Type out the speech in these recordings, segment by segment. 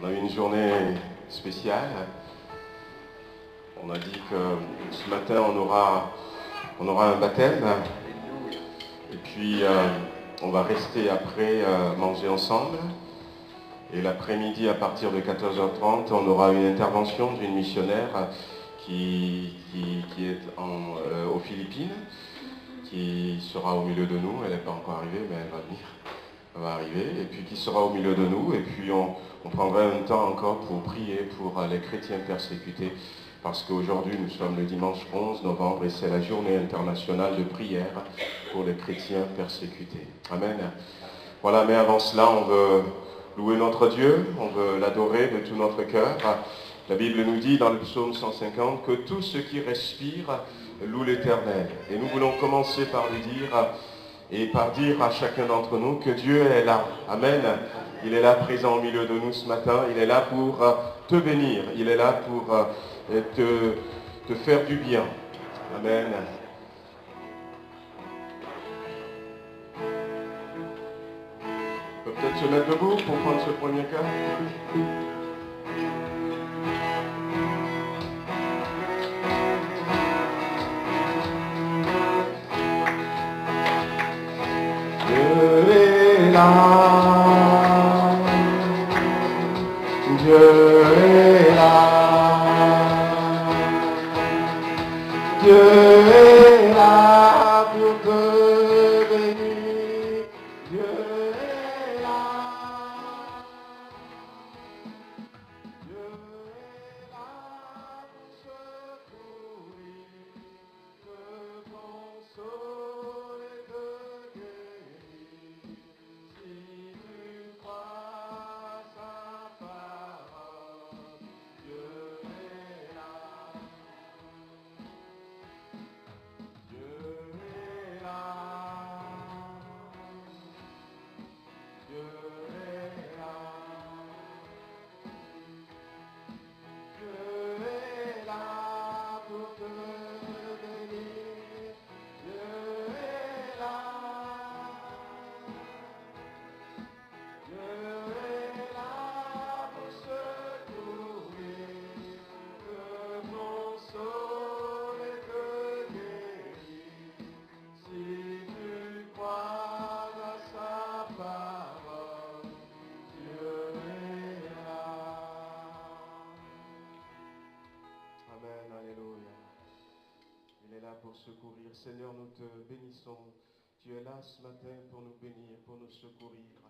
On a eu une journée spéciale. On a dit que ce matin on aura un baptême. Et puis on va rester après manger ensemble. Et l'après-midi à partir de 14h30, on aura une intervention d'une missionnaire qui est aux Philippines, qui sera au milieu de nous. Elle n'est pas encore arrivée, mais elle va venir. Elle va arriver, et puis qui sera au milieu de nous. Et puis on prendra un temps encore pour prier pour les chrétiens persécutés. Parce qu'aujourd'hui, nous sommes le dimanche 11 novembre et c'est la journée internationale de prière pour les chrétiens persécutés. Amen. Voilà, mais avant cela, on veut louer notre Dieu, on veut l'adorer de tout notre cœur. La Bible nous dit dans le psaume 150 que tout ce qui respire loue l'Éternel. Et nous voulons commencer par lui dire et par dire à chacun d'entre nous que Dieu est là. Amen. Il est là présent au milieu de nous ce matin. Il est là pour te bénir. Il est là pour te faire du bien. Amen. On peut peut-être se mettre debout pour prendre ce premier cas. Dieu est là. Dieu est là. Dieu est là pour te bénir. Dieu est là. Dieu est là pour secourir, te consoler, te guérir. Si tu crois sa parole, Dieu est là. Dieu est là. Dieu est là. Dieu est là pour te bénir. Dieu est là. Dieu est là pour secourir, te consoler, te guérir. Si tu crois à sa parole, Dieu est là. Amen, alléluia. Il est là pour secourir. Seigneur, nous te bénissons. Tu es là ce matin pour nous bénir, pour nous secourir.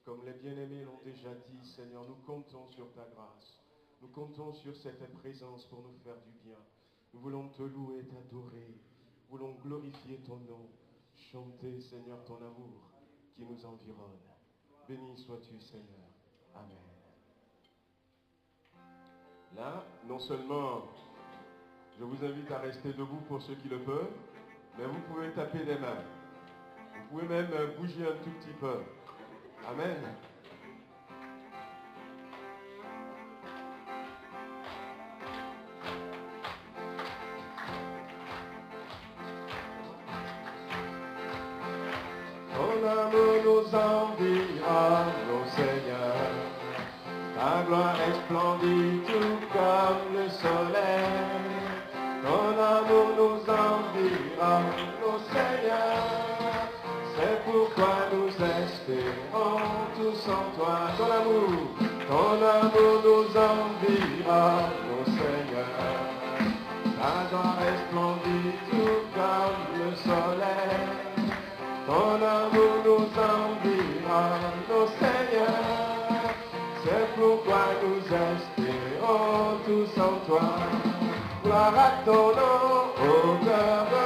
Comme les bien-aimés l'ont déjà dit, Seigneur, nous comptons sur ta grâce. Nous comptons sur cette présence pour nous faire du bien. Nous voulons te louer, t'adorer. Nous voulons glorifier ton nom. Chanter, Seigneur, ton amour qui nous environne. Béni sois-tu, Seigneur. Amen. Là, non seulement je vous invite à rester debout pour ceux qui le peuvent, mais vous pouvez taper des mains. Vous pouvez même bouger un tout petit peu. Amen. Ton amour nous enviera, ô Seigneur. Ta gloire est splendide tout comme le soleil. Ton amour nous enviera, ô Seigneur. C'est pourquoi nous espérons tous en toi. Ton amour nous enviera, ô Seigneur. Ta gloire est splendide tout comme le soleil. Ton amour nous enviera, ô Seigneur. C'est pourquoi nous espérons tous en toi. Gloire à ton nom, au cœur de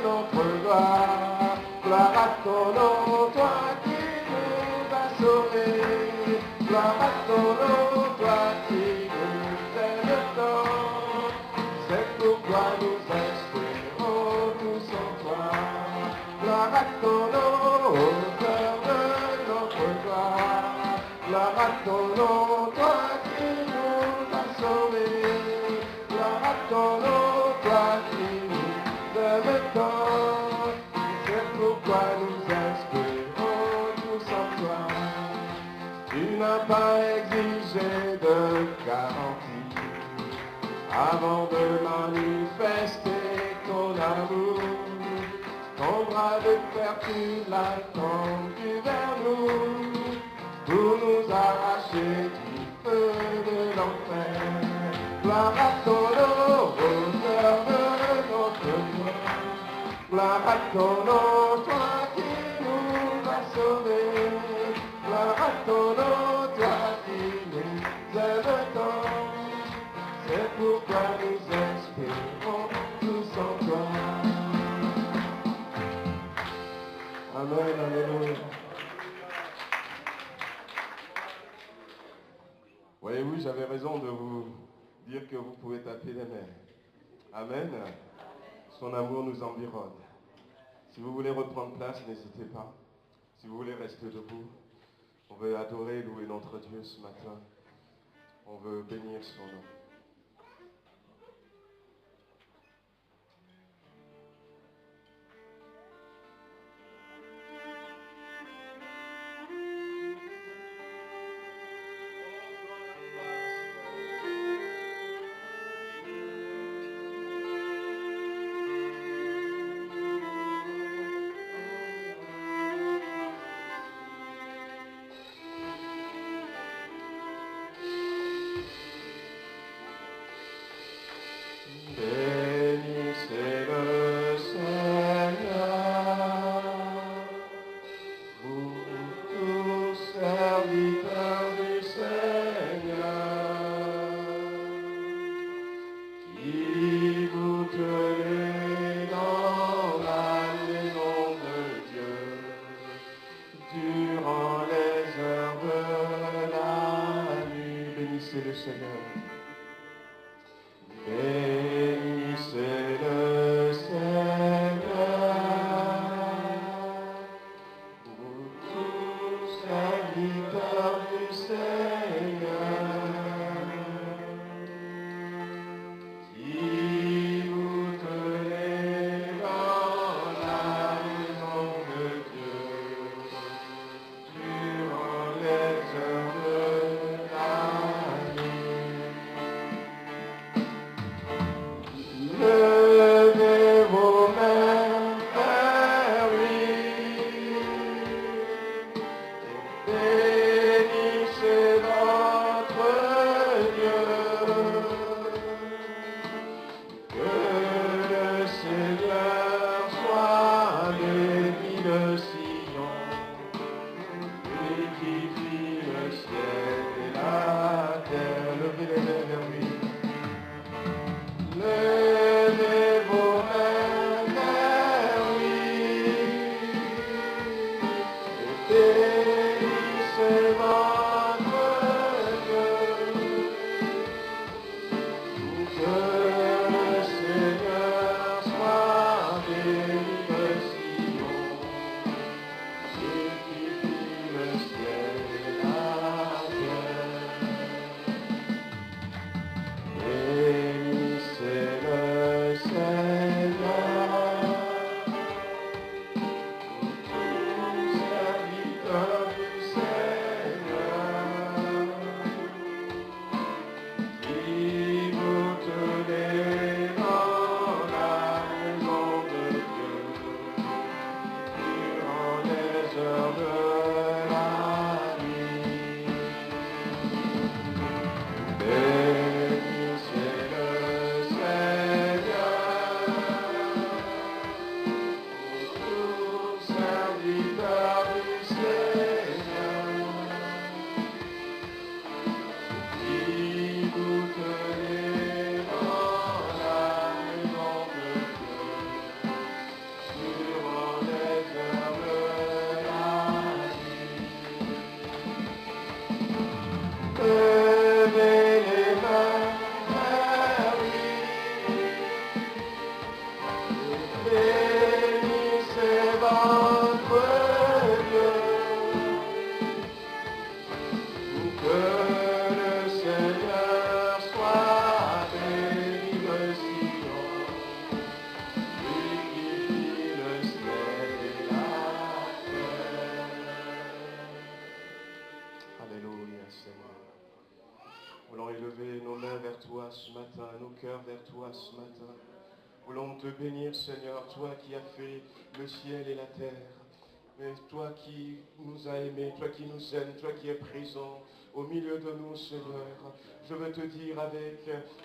notre gloire. Gloire à ton nom, toi qui nous as sauvés. Gloire à ton nom, toi qui nous aimes tant. C'est pourquoi nous espérons tous en toi. Gloire à ton nom, au cœur de notre gloire. Gloire à ton nom, toi qui nous as sauvés. Gloire à ton nom, toi qui nous aimes tant. C'est pourquoi nous espérons tous en toi. Tu n'as pas exigé de avant de manifester ton amour, ton bras de fer tu l'as tendu vers nous, pour nous arracher du feu de l'enfer. Gloire à ton nom, auteur de notre joie. Gloire à ton nom, toi qui nous as sauvés. Gloire à ton nom, toi qui nous aimes tant. C'est pourquoi nous espérons tous en toi. Amen, alléluia. Voyez-vous, j'avais raison de vous dire que vous pouvez taper les mains. Amen. Son amour nous environne. Si vous voulez reprendre place, n'hésitez pas. Si vous voulez rester debout, on veut adorer et louer notre Dieu ce matin. On veut bénir son nom. nos cœurs vers toi ce matin. Voulons te bénir, Seigneur, toi qui as fait le ciel et la terre. Mais toi qui nous as aimés, toi qui nous aimes, toi qui es présent au milieu de nous, Seigneur. Je veux te dire avec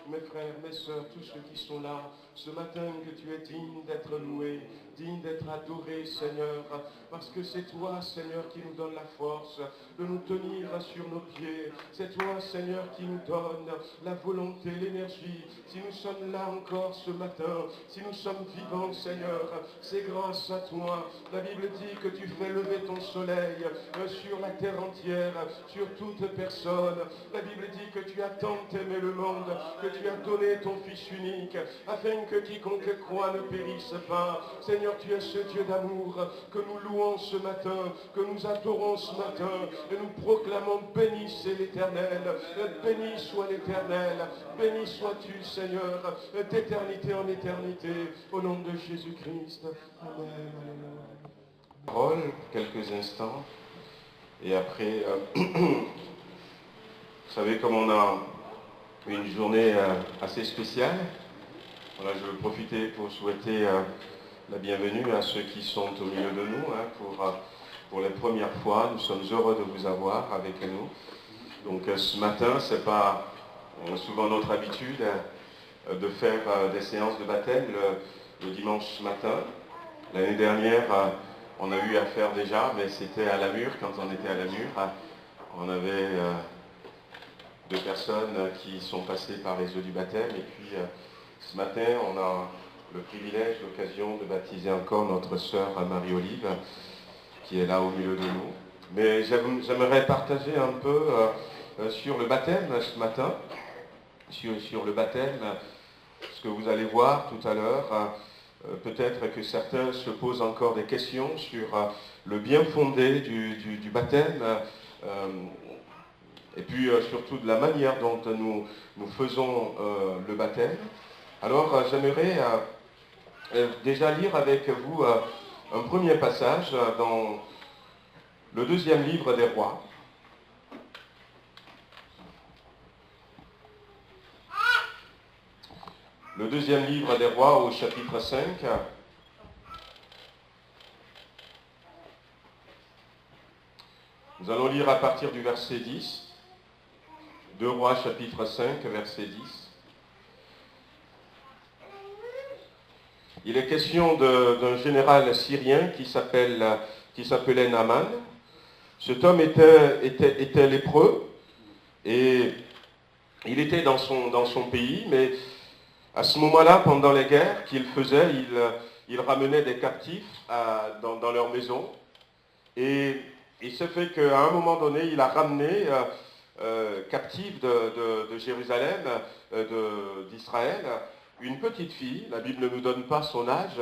mes frères, mes sœurs, tous ceux qui sont là, ce matin que tu es digne d'être loué, digne d'être adoré, Seigneur, parce que c'est toi, Seigneur, qui nous donne la force de nous tenir sur nos pieds. C'est toi, Seigneur, qui nous donne la volonté, l'énergie. Si nous sommes là encore ce matin, si nous sommes vivants, Seigneur, c'est grâce à toi. La Bible dit que tu fais lever ton soleil sur la terre entière, sur toute personne. La Bible dit que tu as tant aimé le monde, que tu as donné ton Fils unique, afin que quiconque croit ne périsse pas. Seigneur, tu es ce Dieu d'amour que nous louons ce matin, que nous adorons ce matin, et nous proclamons bénissez l'Éternel, béni soit l'Éternel, béni sois-tu, Seigneur, d'éternité en éternité, au nom de Jésus-Christ. Amen. Parole, quelques instants, et après, vous savez, comme on a une journée assez spéciale, voilà, je veux profiter pour souhaiter la bienvenue à ceux qui sont au milieu de nous, pour la première fois. Nous sommes heureux de vous avoir avec nous. Donc ce matin, ce n'est pas souvent notre habitude de faire des séances de baptême le dimanche matin. L'année dernière, on a eu à faire déjà, mais c'était à Lamure. Quand on était à Lamure, on avait 2 personnes qui sont passées par les eaux du baptême. Et puis ce matin, on a le privilège, l'occasion de baptiser encore notre sœur Marie-Olive, qui est là au milieu de nous. Mais j'aimerais partager un peu sur le baptême ce matin, sur le baptême, ce que vous allez voir tout à l'heure. Peut-être que certains se posent encore des questions sur le bien fondé du baptême, et puis surtout de la manière dont nous faisons le baptême. Alors j'aimerais déjà lire avec vous un premier passage dans le 2e livre des Rois. Le 2e livre des Rois au chapitre 5. Nous allons lire à partir du verset 10. 2 Rois chapitre 5, verset 10. Il est question d'un général syrien qui s'appelait Naaman. Cet homme était lépreux et il était dans son pays, mais à ce moment-là, pendant les guerres qu'il faisait, il ramenait des captifs dans leur maison. Et il se fait qu'à un moment donné, il a ramené captive de Jérusalem, d'Israël, une petite fille. La Bible ne nous donne pas son âge,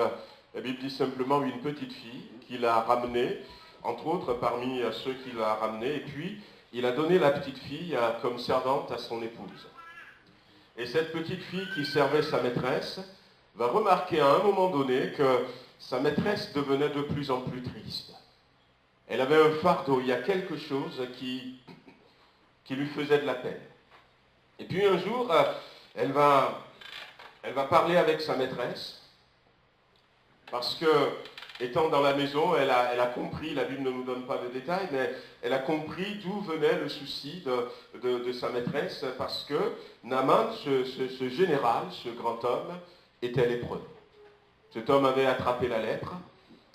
la Bible dit simplement une petite fille qu'il a ramenée, entre autres parmi ceux qu'il a ramenés, et puis il a donné la petite fille comme servante à son épouse. Et cette petite fille qui servait sa maîtresse va remarquer à un moment donné que sa maîtresse devenait de plus en plus triste. Elle avait un fardeau, il y a quelque chose qui lui faisait de la peine. Et puis un jour, elle va parler avec sa maîtresse, parce que, étant dans la maison, elle a compris, la Bible ne nous donne pas de détails, mais elle a compris d'où venait le souci de sa maîtresse, parce que Naaman, ce général, ce grand homme, était lépreux. Cet homme avait attrapé la lèpre,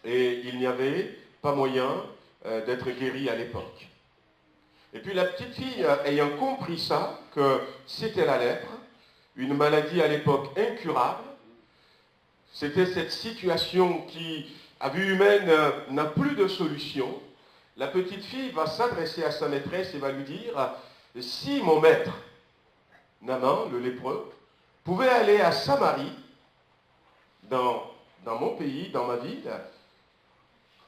et il n'y avait pas moyen d'être guéri à l'époque. Et puis la petite fille, ayant compris ça, que c'était la lèpre, une maladie à l'époque incurable, c'était cette situation qui, à vue humaine, n'a plus de solution. La petite fille va s'adresser à sa maîtresse et va lui dire, si mon maître, Naaman, le lépreux, pouvait aller à Samarie, dans mon pays, dans ma ville,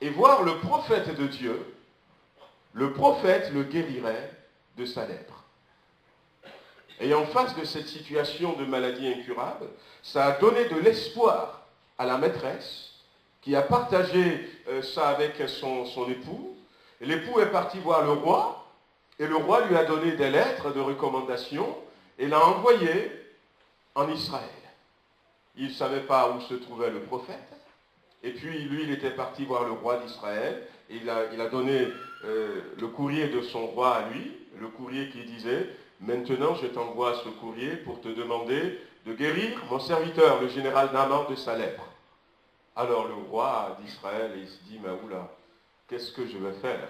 et voir le prophète de Dieu, le prophète le guérirait de sa lèpre. Et en face de cette situation de maladie incurable, ça a donné de l'espoir à la maîtresse qui a partagé ça avec son époux. L'époux est parti voir le roi et le roi lui a donné des lettres de recommandation et l'a envoyé en Israël. Il ne savait pas où se trouvait le prophète. Et puis, lui, il était parti voir le roi d'Israël. Il a donné le courrier de son roi à lui, le courrier qui disait « Maintenant, je t'envoie ce courrier pour te demander de guérir mon serviteur, le général Naaman, de sa lèpre. » Alors, le roi d'Israël, il se dit « Mais oula, qu'est-ce que je vais faire ?»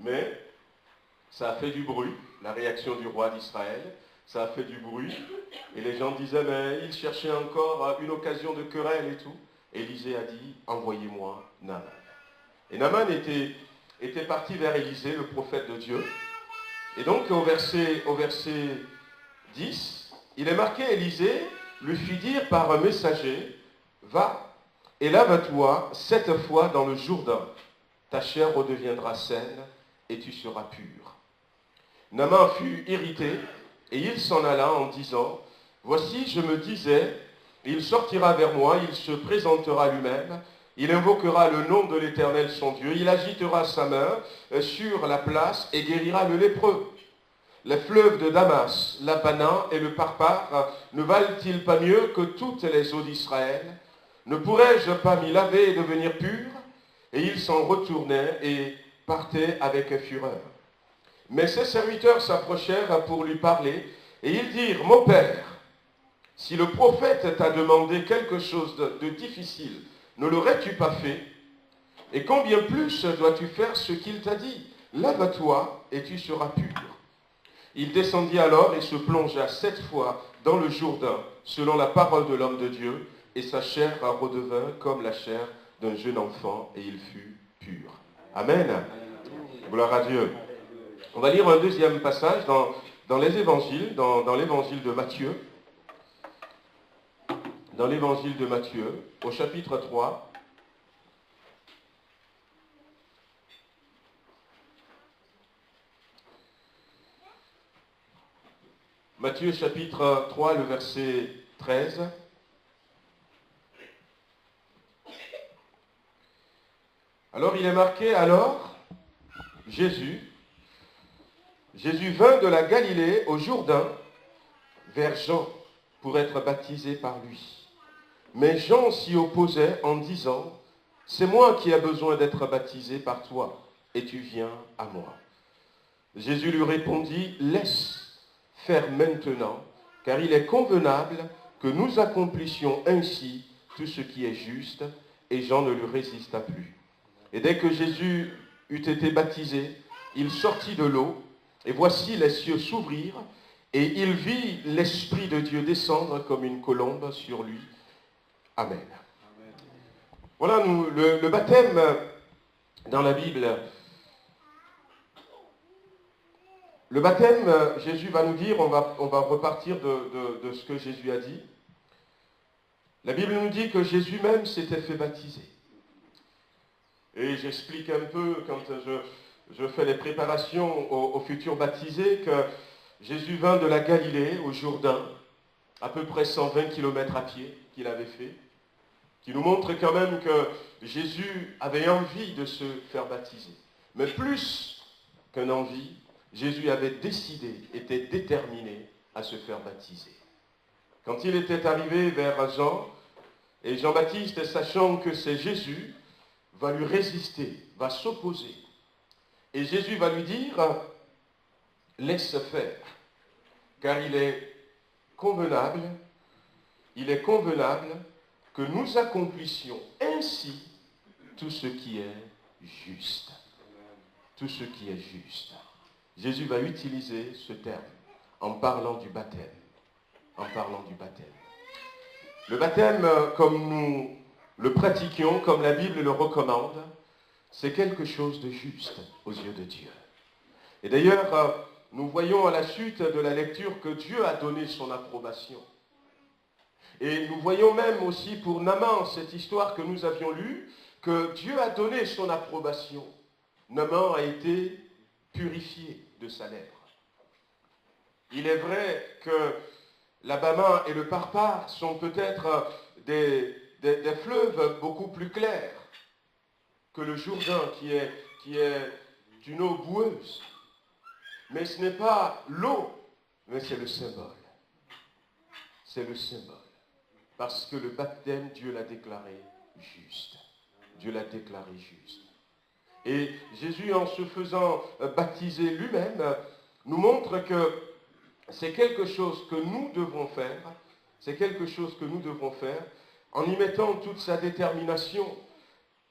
Mais ça a fait du bruit, la réaction du roi d'Israël. Ça a fait du bruit. Et les gens disaient, mais il cherchait encore une occasion de querelle et tout. Élisée a dit, envoyez-moi Naaman. Et Naaman était parti vers Élisée, le prophète de Dieu. Et donc au verset 10, il est marqué, Élisée lui fit dire par un messager, va et lave-toi 7 fois dans le Jourdain. Ta chair redeviendra saine et tu seras pur. Naaman fut irrité. Et il s'en alla en disant, voici, je me disais, il sortira vers moi, il se présentera lui-même, il invoquera le nom de l'Éternel son Dieu, il agitera sa main sur la place et guérira le lépreux. Les fleuves de Damas, l'Abana et le Parpar ne valent-ils pas mieux que toutes les eaux d'Israël? Ne pourrais-je pas m'y laver et devenir pur? Et il s'en retournait et partait avec fureur. Mais ses serviteurs s'approchèrent pour lui parler, et ils dirent, mon père, si le prophète t'a demandé quelque chose de difficile, ne l'aurais-tu pas fait? Et combien plus dois-tu faire ce qu'il t'a dit? Lave-toi et tu seras pur. Il descendit alors et se plongea 7 fois dans le Jourdain, selon la parole de l'homme de Dieu, et sa chair redevint comme la chair d'un jeune enfant, et il fut pur. Amen. Gloire à Dieu. On va lire un deuxième passage dans les évangiles, dans l'évangile de Matthieu. Dans l'évangile de Matthieu, au chapitre 3. Matthieu chapitre 3, le verset 13. Alors il est marqué, alors Jésus vint de la Galilée au Jourdain vers Jean pour être baptisé par lui. Mais Jean s'y opposait en disant, c'est moi qui ai besoin d'être baptisé par toi, et tu viens à moi. Jésus lui répondit, laisse faire maintenant, car il est convenable que nous accomplissions ainsi tout ce qui est juste, et Jean ne lui résista plus. Et dès que Jésus eut été baptisé, il sortit de l'eau, et voici les cieux s'ouvrirent, et il vit l'Esprit de Dieu descendre comme une colombe sur lui. Amen. Amen. Voilà, le baptême dans la Bible. Le baptême, Jésus va nous dire, on va repartir de ce que Jésus a dit. La Bible nous dit que Jésus même s'était fait baptiser. Et j'explique un peu, quand je fais les préparations aux futurs baptisés, que Jésus vint de la Galilée au Jourdain, à peu près 120 km à pied qu'il avait fait, qui nous montre quand même que Jésus avait envie de se faire baptiser. Mais plus qu'une envie, Jésus avait décidé, était déterminé à se faire baptiser. Quand il était arrivé vers Jean, et Jean-Baptiste, sachant que c'est Jésus, va lui résister, va s'opposer. Et Jésus va lui dire, laisse faire, car il est convenable que nous accomplissions ainsi tout ce qui est juste. Tout ce qui est juste. Jésus va utiliser ce terme en parlant du baptême. En parlant du baptême. Le baptême, comme nous le pratiquions, comme la Bible le recommande, c'est quelque chose de juste aux yeux de Dieu. Et d'ailleurs, nous voyons à la suite de la lecture que Dieu a donné son approbation. Et nous voyons même aussi pour Naaman, cette histoire que nous avions lue, que Dieu a donné son approbation. Naaman a été purifié de sa lèpre. Il est vrai que l'Abana et le Parpar sont peut-être des fleuves beaucoup plus clairs que le Jourdain qui est une eau boueuse. Mais ce n'est pas l'eau, mais c'est le symbole. c'est le symbole. Parce que le baptême, Dieu l'a déclaré juste. Dieu l'a déclaré juste. Et Jésus, en se faisant baptiser lui-même, nous montre que c'est quelque chose que nous devons faire. C'est quelque chose que nous devons faire en y mettant toute sa détermination,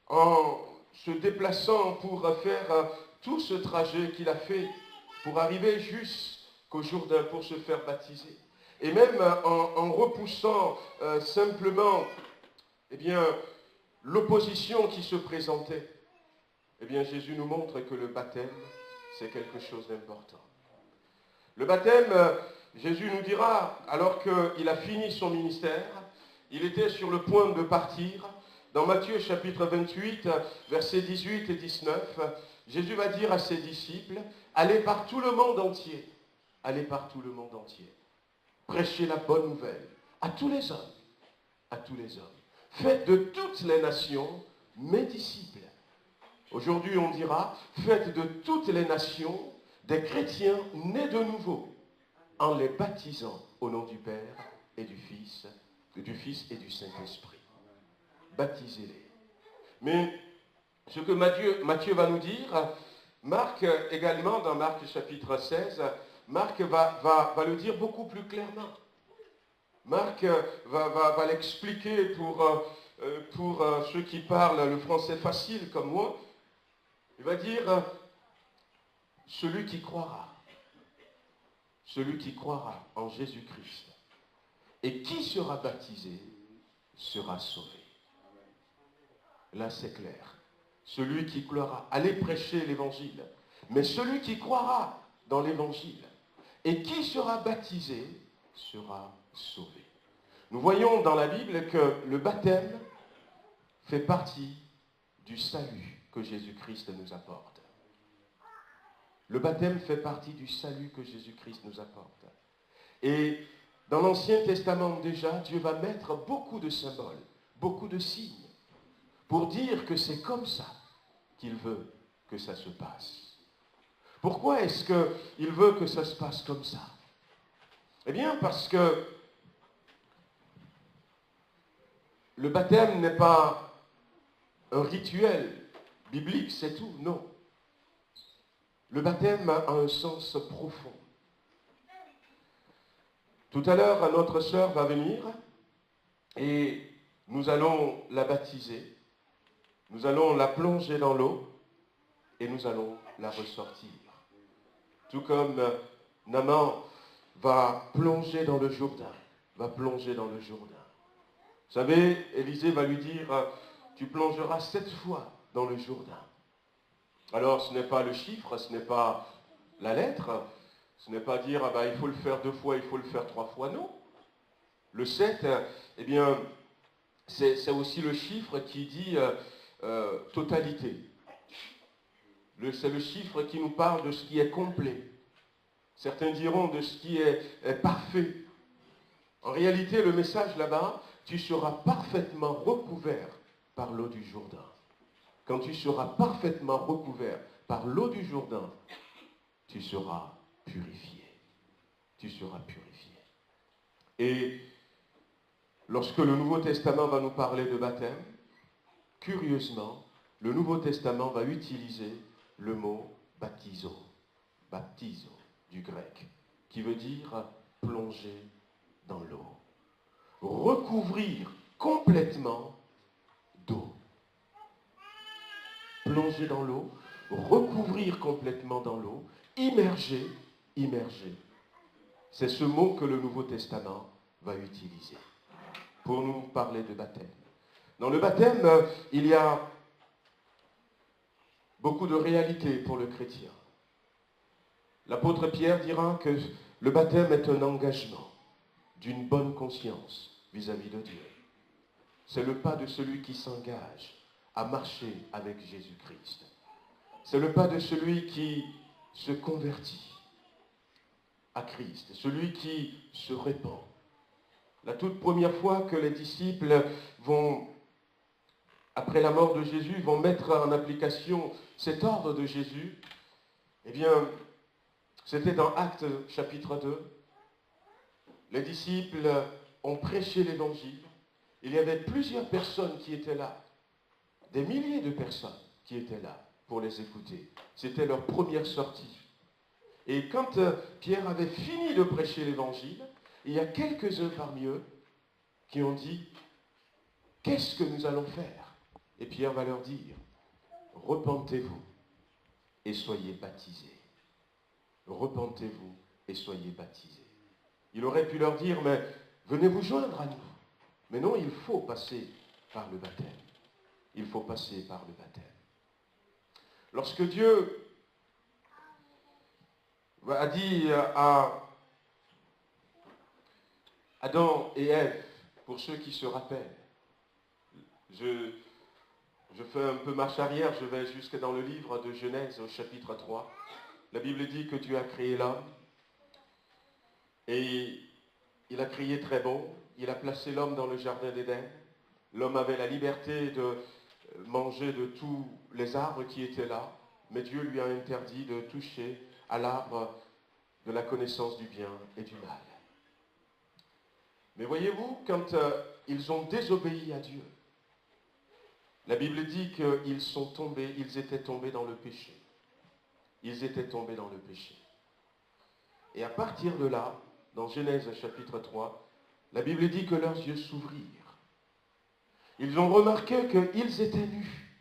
en se déplaçant pour faire tout ce trajet qu'il a fait pour arriver jusqu'au Jourdain pour se faire baptiser. Et même en repoussant simplement l'opposition qui se présentait, Jésus nous montre que le baptême, c'est quelque chose d'important. Le baptême, Jésus nous dira, alors qu'il a fini son ministère, il était sur le point de partir. Dans Matthieu chapitre 28, versets 18 et 19, Jésus va dire à ses disciples, allez par tout le monde entier, allez par tout le monde entier, prêchez la bonne nouvelle à tous les hommes, à tous les hommes. Faites de toutes les nations mes disciples. Aujourd'hui, on dira, faites de toutes les nations des chrétiens nés de nouveau, en les baptisant au nom du Père et du Fils et du Saint-Esprit. Baptisez-les. Mais ce que Matthieu va nous dire, Marc également, dans Marc chapitre 16, Marc va le dire beaucoup plus clairement. Marc va l'expliquer pour ceux qui parlent le français facile comme moi. Il va dire, celui qui croira en Jésus-Christ et qui sera baptisé sera sauvé. Là, c'est clair. Celui qui croira, allez prêcher l'évangile. Mais celui qui croira dans l'évangile et qui sera baptisé sera sauvé. Nous voyons dans la Bible que le baptême fait partie du salut que Jésus-Christ nous apporte. Le baptême fait partie du salut que Jésus-Christ nous apporte. Et dans l'Ancien Testament déjà, Dieu va mettre beaucoup de symboles, beaucoup de signes, pour dire que c'est comme ça qu'il veut que ça se passe. Pourquoi est-ce qu'il veut que ça se passe comme ça? Eh bien, parce que le baptême n'est pas un rituel biblique, c'est tout, non. Le baptême a un sens profond. Tout à l'heure, notre sœur va venir et nous allons la baptiser. Nous allons la plonger dans l'eau et nous allons la ressortir. Tout comme Naaman va plonger dans le Jourdain. Vous savez, Élisée va lui dire, tu plongeras 7 fois dans le Jourdain. Alors ce n'est pas le chiffre, ce n'est pas la lettre, ce n'est pas dire, il faut le faire 2 fois, il faut le faire 3 fois, non. Le 7, c'est aussi le chiffre qui dit totalité. C'est le chiffre qui nous parle de ce qui est complet. Certains diront de ce qui est parfait. En réalité, le message là-bas, tu seras parfaitement recouvert par l'eau du Jourdain. Quand tu seras parfaitement recouvert par l'eau du Jourdain, tu seras purifié. Tu seras purifié. Et lorsque le Nouveau Testament va nous parler de baptême, curieusement, le Nouveau Testament va utiliser le mot baptizo du grec, qui veut dire plonger dans l'eau. Recouvrir complètement d'eau. Plonger dans l'eau, recouvrir complètement dans l'eau, immerger. C'est ce mot que le Nouveau Testament va utiliser pour nous parler de baptême. Dans le baptême, il y a beaucoup de réalités pour le chrétien. L'apôtre Pierre dira que le baptême est un engagement d'une bonne conscience vis-à-vis de Dieu. C'est le pas de celui qui s'engage à marcher avec Jésus-Christ. C'est le pas de celui qui se convertit à Christ, celui qui se répand. La toute première fois que les disciples vont, après la mort de Jésus, vont mettre en application cet ordre de Jésus, c'était dans Actes chapitre 2. Les disciples on prêchait l'évangile. Il y avait plusieurs personnes qui étaient là, des milliers de personnes qui étaient là pour les écouter. C'était leur première sortie. Et quand Pierre avait fini de prêcher l'évangile, il y a quelques-uns parmi eux qui ont dit, qu'est-ce que nous allons faire? Et Pierre va leur dire, repentez-vous et soyez baptisés. Repentez-vous et soyez baptisés. Il aurait pu leur dire, mais venez vous joindre à nous. Mais non, il faut passer par le baptême. Il faut passer par le baptême. Lorsque Dieu a dit à Adam et Ève, pour ceux qui se rappellent, je fais un peu marche arrière, je vais jusque dans le livre de Genèse au chapitre 3. La Bible dit que Dieu a créé l'homme et il a créé très beau. Il a placé l'homme dans le jardin d'Éden. L'homme avait la liberté de manger de tous les arbres qui étaient là, mais Dieu lui a interdit de toucher à l'arbre de la connaissance du bien et du mal. Mais voyez-vous, quand ils ont désobéi à Dieu, la Bible dit qu'ils étaient tombés dans le péché. Ils étaient tombés dans le péché. Et à partir de là, dans Genèse chapitre 3, la Bible dit que leurs yeux s'ouvrirent. Ils ont remarqué qu'ils étaient nus.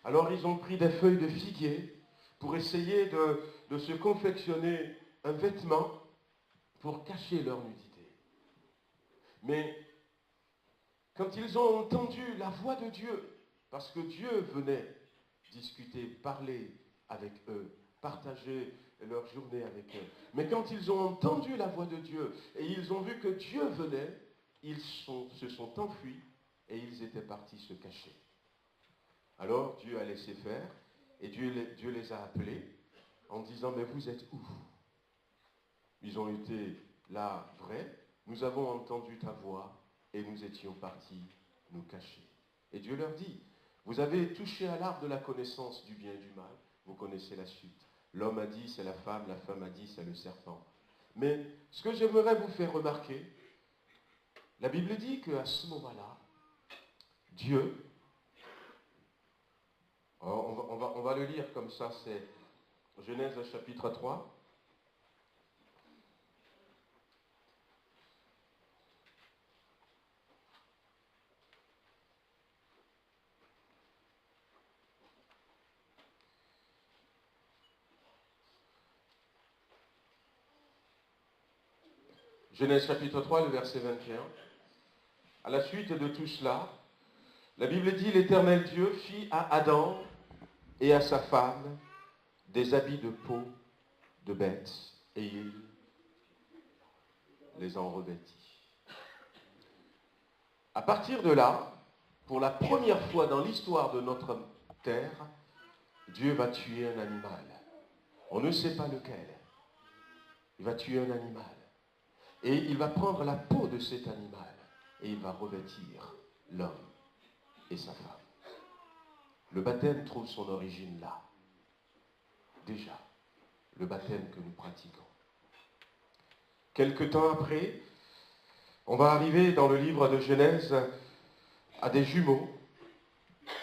Alors ils ont pris des feuilles de figuier pour essayer de se confectionner un vêtement pour cacher leur nudité. Mais quand ils ont entendu la voix de Dieu, parce que Dieu venait discuter, parler avec eux, partager leur journée avec eux. Mais quand ils ont entendu la voix de Dieu et ils ont vu que Dieu venait, ils se sont enfuis et ils étaient partis se cacher. Alors Dieu a laissé faire et Dieu les a appelés en disant, mais vous êtes où? Ils ont été là, vrai, nous avons entendu ta voix et nous étions partis nous cacher. Et Dieu leur dit, vous avez touché à l'arbre de la connaissance du bien et du mal, vous connaissez la suite. L'homme a dit c'est la femme a dit c'est le serpent. Mais ce que j'aimerais vous faire remarquer, la Bible dit qu'à ce moment-là, Dieu, on va le lire comme ça, c'est Genèse chapitre 3. Genèse chapitre 3, le verset 21. À la suite de tout cela, la Bible dit, l'Éternel Dieu fit à Adam et à sa femme des habits de peau de bête, et il les en revêtit. À partir de là, pour la première fois dans l'histoire de notre terre, Dieu va tuer un animal. On ne sait pas lequel. Il va tuer un animal. Et il va prendre la peau de cet animal et il va revêtir l'homme et sa femme. Le baptême trouve son origine là. Déjà, le baptême que nous pratiquons. Quelque temps après, on va arriver dans le livre de Genèse à des jumeaux,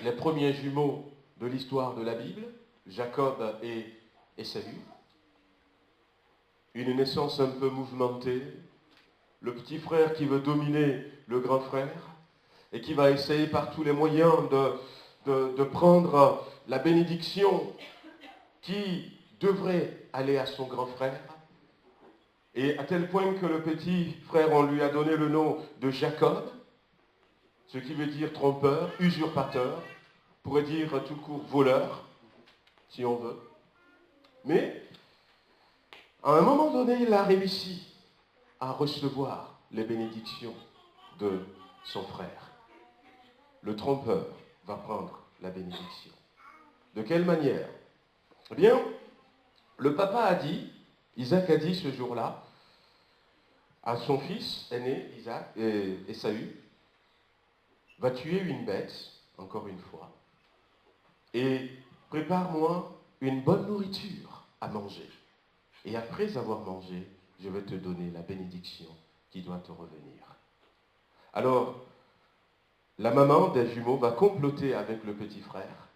les premiers jumeaux de l'histoire de la Bible, Jacob et Ésaü. Une naissance un peu mouvementée, le petit frère qui veut dominer le grand frère et qui va essayer par tous les moyens de prendre la bénédiction qui devrait aller à son grand frère. Et à tel point que le petit frère, on lui a donné le nom de Jacob, ce qui veut dire trompeur, usurpateur, on pourrait dire tout court voleur, si on veut. Mais, à un moment donné, il a réussi à recevoir les bénédictions de son frère. Le trompeur va prendre la bénédiction. De quelle manière? Eh bien, le papa a dit, Isaac a dit ce jour-là, à son fils aîné, Ésaü, va tuer une bête, encore une fois, et prépare-moi une bonne nourriture à manger. Et après avoir mangé, je vais te donner la bénédiction qui doit te revenir. Alors, la maman des jumeaux va comploter avec le petit frère.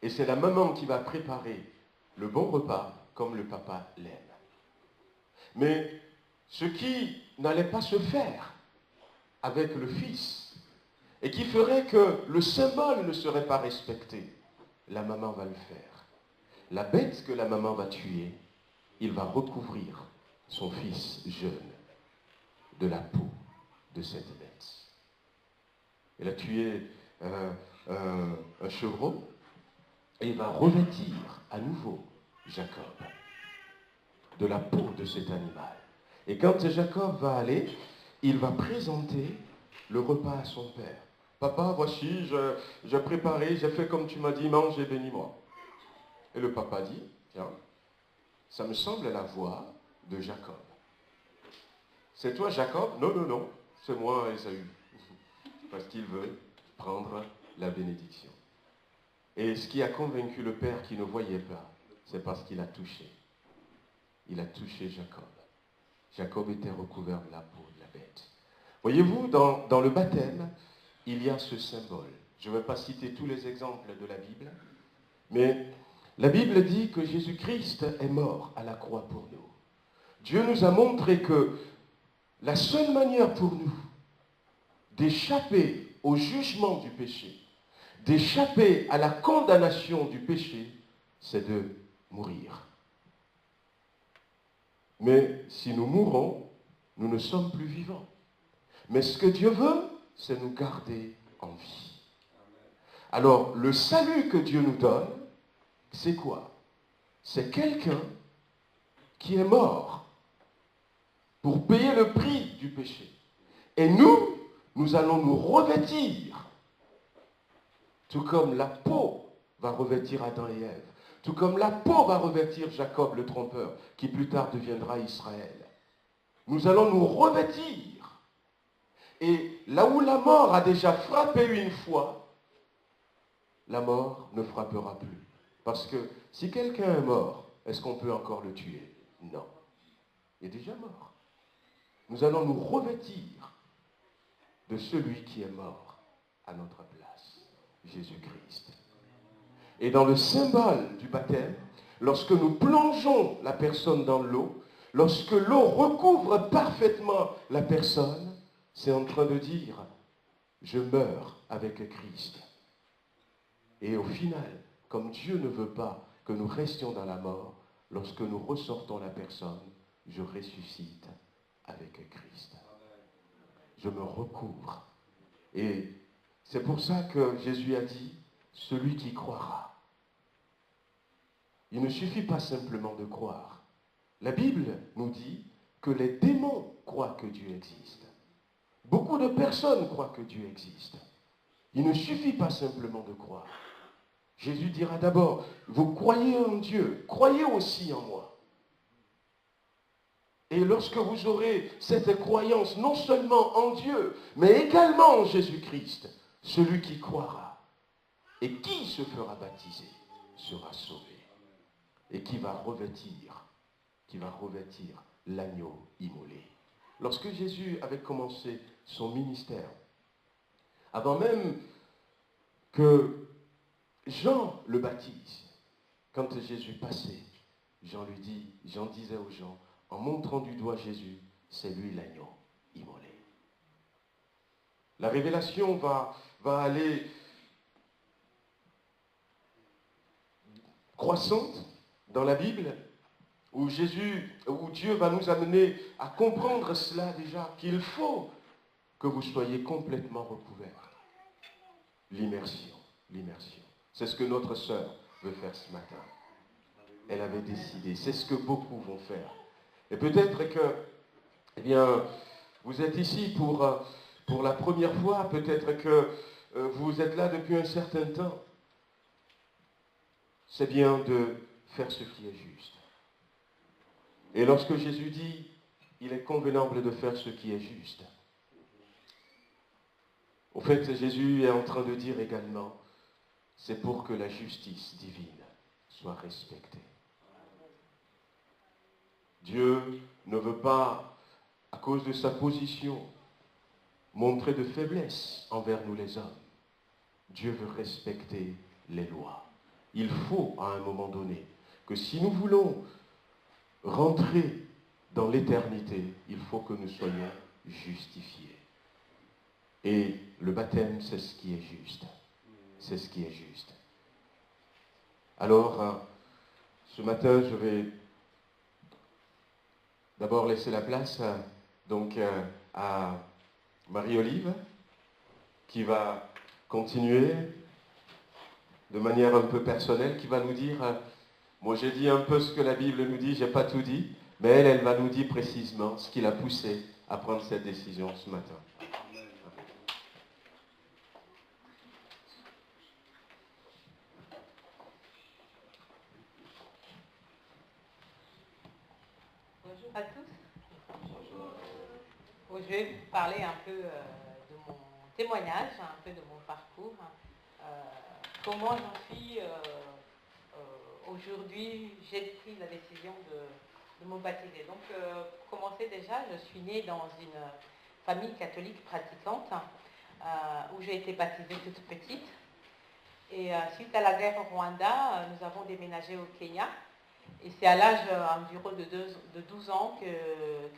Et c'est la maman qui va préparer le bon repas comme le papa l'aime. Mais ce qui n'allait pas se faire avec le fils et qui ferait que le symbole ne serait pas respecté, la maman va le faire. La bête que la maman va tuer, il va recouvrir son fils jeune de la peau de cette bête. Il a tué un chevreau et il va revêtir à nouveau Jacob de la peau de cet animal. Et quand Jacob va aller, il va présenter le repas à son père. Papa, voici, j'ai préparé, j'ai fait comme tu m'as dit, mange et bénis-moi. Et le papa dit, tiens, ça me semble la voix de Jacob. C'est toi Jacob? Non, non, non, c'est moi Ésaü. Parce qu'il veut prendre la bénédiction. Et ce qui a convaincu le père qui ne voyait pas, c'est parce qu'il a touché. Il a touché Jacob. Jacob était recouvert de la peau de la bête. Voyez-vous, dans le baptême, il y a ce symbole. Je ne vais pas citer tous les exemples de la Bible, mais la Bible dit que Jésus-Christ est mort à la croix pour nous. Dieu nous a montré que la seule manière pour nous d'échapper au jugement du péché, d'échapper à la condamnation du péché, c'est de mourir. Mais si nous mourons, nous ne sommes plus vivants. Mais ce que Dieu veut, c'est nous garder en vie. Alors, le salut que Dieu nous donne, c'est quoi? C'est quelqu'un qui est mort pour payer le prix du péché. Et nous allons nous revêtir, tout comme la peau va revêtir Adam et Ève, tout comme la peau va revêtir Jacob le trompeur, qui plus tard deviendra Israël. Nous allons nous revêtir. Et là où la mort a déjà frappé une fois, la mort ne frappera plus. Parce que si quelqu'un est mort, est-ce qu'on peut encore le tuer? Non. Il est déjà mort. Nous allons nous revêtir de celui qui est mort à notre place, Jésus-Christ. Et dans le symbole du baptême, lorsque nous plongeons la personne dans l'eau, lorsque l'eau recouvre parfaitement la personne, c'est en train de dire, je meurs avec Christ. Et au final, comme Dieu ne veut pas que nous restions dans la mort, lorsque nous ressortons la personne, je ressuscite avec Christ. Je me recouvre. Et c'est pour ça que Jésus a dit, celui qui croira. Il ne suffit pas simplement de croire. La Bible nous dit que les démons croient que Dieu existe. Beaucoup de personnes croient que Dieu existe. Il ne suffit pas simplement de croire. Jésus dira d'abord, vous croyez en Dieu, croyez aussi en moi. Et lorsque vous aurez cette croyance non seulement en Dieu, mais également en Jésus-Christ, celui qui croira et qui se fera baptiser sera sauvé. Et qui va revêtir l'agneau immolé. Lorsque Jésus avait commencé son ministère, avant même que Jean le baptise, quand Jésus passait, Jean disait aux gens, en montrant du doigt Jésus, c'est lui l'agneau immolé. La révélation va aller croissante dans la Bible, où Dieu va nous amener à comprendre cela déjà, qu'il faut que vous soyez complètement recouverts. L'immersion. C'est ce que notre sœur veut faire ce matin. Elle avait décidé, c'est ce que beaucoup vont faire. Et peut-être que, vous êtes ici pour la première fois, peut-être que vous êtes là depuis un certain temps. C'est bien de faire ce qui est juste. Et lorsque Jésus dit, il est convenable de faire ce qui est juste. Au fait, Jésus est en train de dire également, c'est pour que la justice divine soit respectée. Dieu ne veut pas à cause de sa position, montrée de faiblesse envers nous les hommes, Dieu veut respecter les lois. Il faut, à un moment donné, que si nous voulons rentrer dans l'éternité, il faut que nous soyons justifiés. Et le baptême, c'est ce qui est juste. C'est ce qui est juste. Alors, ce matin, je vais d'abord laisser la place à Marie-Olive, qui va continuer de manière un peu personnelle, qui va nous dire, moi j'ai dit un peu ce que la Bible nous dit, j'ai pas tout dit, mais elle va nous dire précisément ce qui l'a poussée à prendre cette décision ce matin. Bonjour à tous. Bon, je vais vous parler un peu de mon témoignage, un peu de mon parcours, comment j'en suis aujourd'hui. J'ai pris la décision de me baptiser. Donc, pour commencer déjà, je suis née dans une famille catholique pratiquante où j'ai été baptisée toute petite. Et suite à la guerre au Rwanda, nous avons déménagé au Kenya. Et c'est à l'âge environ de 12 ans que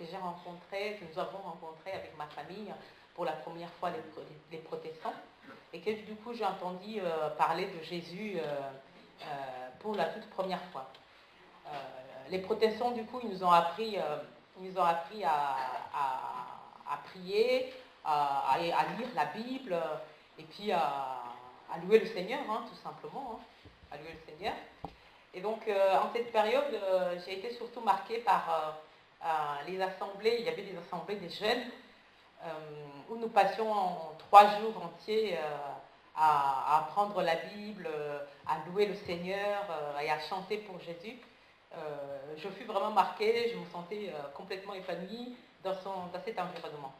nous avons rencontré avec ma famille pour la première fois les protestants. Et que du coup j'ai entendu parler de Jésus pour la toute première fois. Les protestants du coup ils nous ont appris à prier, à lire la Bible et puis à louer le Seigneur, tout simplement, à louer le Seigneur. Et donc, en cette période, j'ai été surtout marquée par les assemblées. Il y avait des assemblées des jeunes où nous passions en 3 jours entiers à apprendre la Bible, à louer le Seigneur et à chanter pour Jésus. Je fus vraiment marquée, je me sentais complètement épanouie dans cet environnement.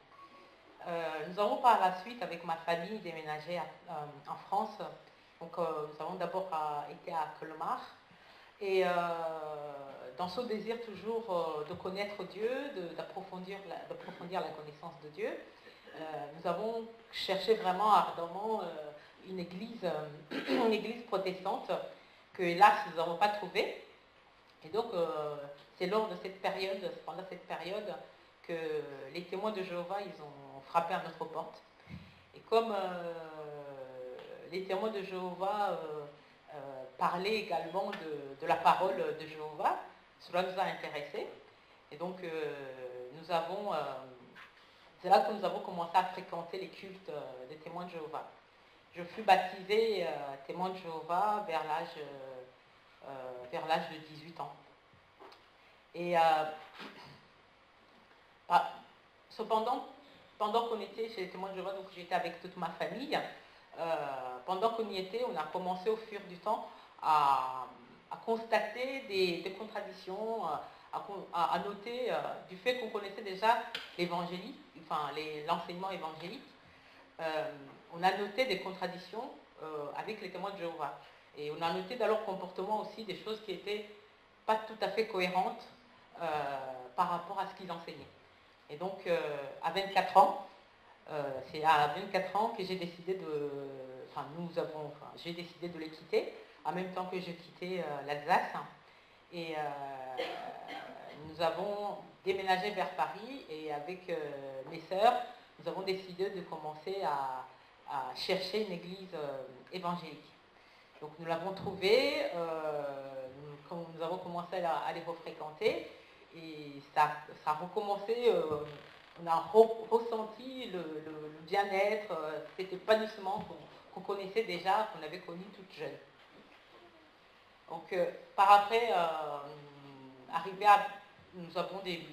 Nous avons par la suite, avec ma famille, déménagé en France. Donc, nous avons d'abord été à Colmar. Et dans ce désir toujours de connaître Dieu, d'approfondir la connaissance de Dieu, nous avons cherché vraiment ardemment une église protestante que hélas nous n'avons pas trouvée. Et donc c'est pendant cette période que les témoins de Jéhovah ils ont frappé à notre porte. Et comme les témoins de Jéhovah parler également de la parole de Jéhovah, cela nous a intéressés. Et donc, c'est là que nous avons commencé à fréquenter les cultes des témoins de Jéhovah. Je fus baptisée témoin de Jéhovah vers l'âge de 18 ans. Et cependant, pendant qu'on était chez les témoins de Jéhovah, donc j'étais avec toute ma famille, pendant qu'on y était, on a commencé au fur du temps à constater des contradictions, à noter du fait qu'on connaissait déjà l'enseignement évangélique. On a noté des contradictions avec les témoins de Jéhovah. Et on a noté dans leur comportement aussi des choses qui n'étaient pas tout à fait cohérentes par rapport à ce qu'ils enseignaient. Et donc, à 24 ans, c'est à 24 ans que j'ai décidé j'ai décidé de les quitter, en même temps que je quittais l'Alsace. Et nous avons déménagé vers Paris et avec mes sœurs, nous avons décidé de commencer à chercher une église évangélique. Donc nous l'avons trouvée, nous avons commencé à les refréquenter et ça a recommencé. On a ressenti le bien-être, cet épanouissement qu'on connaissait déjà, qu'on avait connu toute jeune. Donc, par après,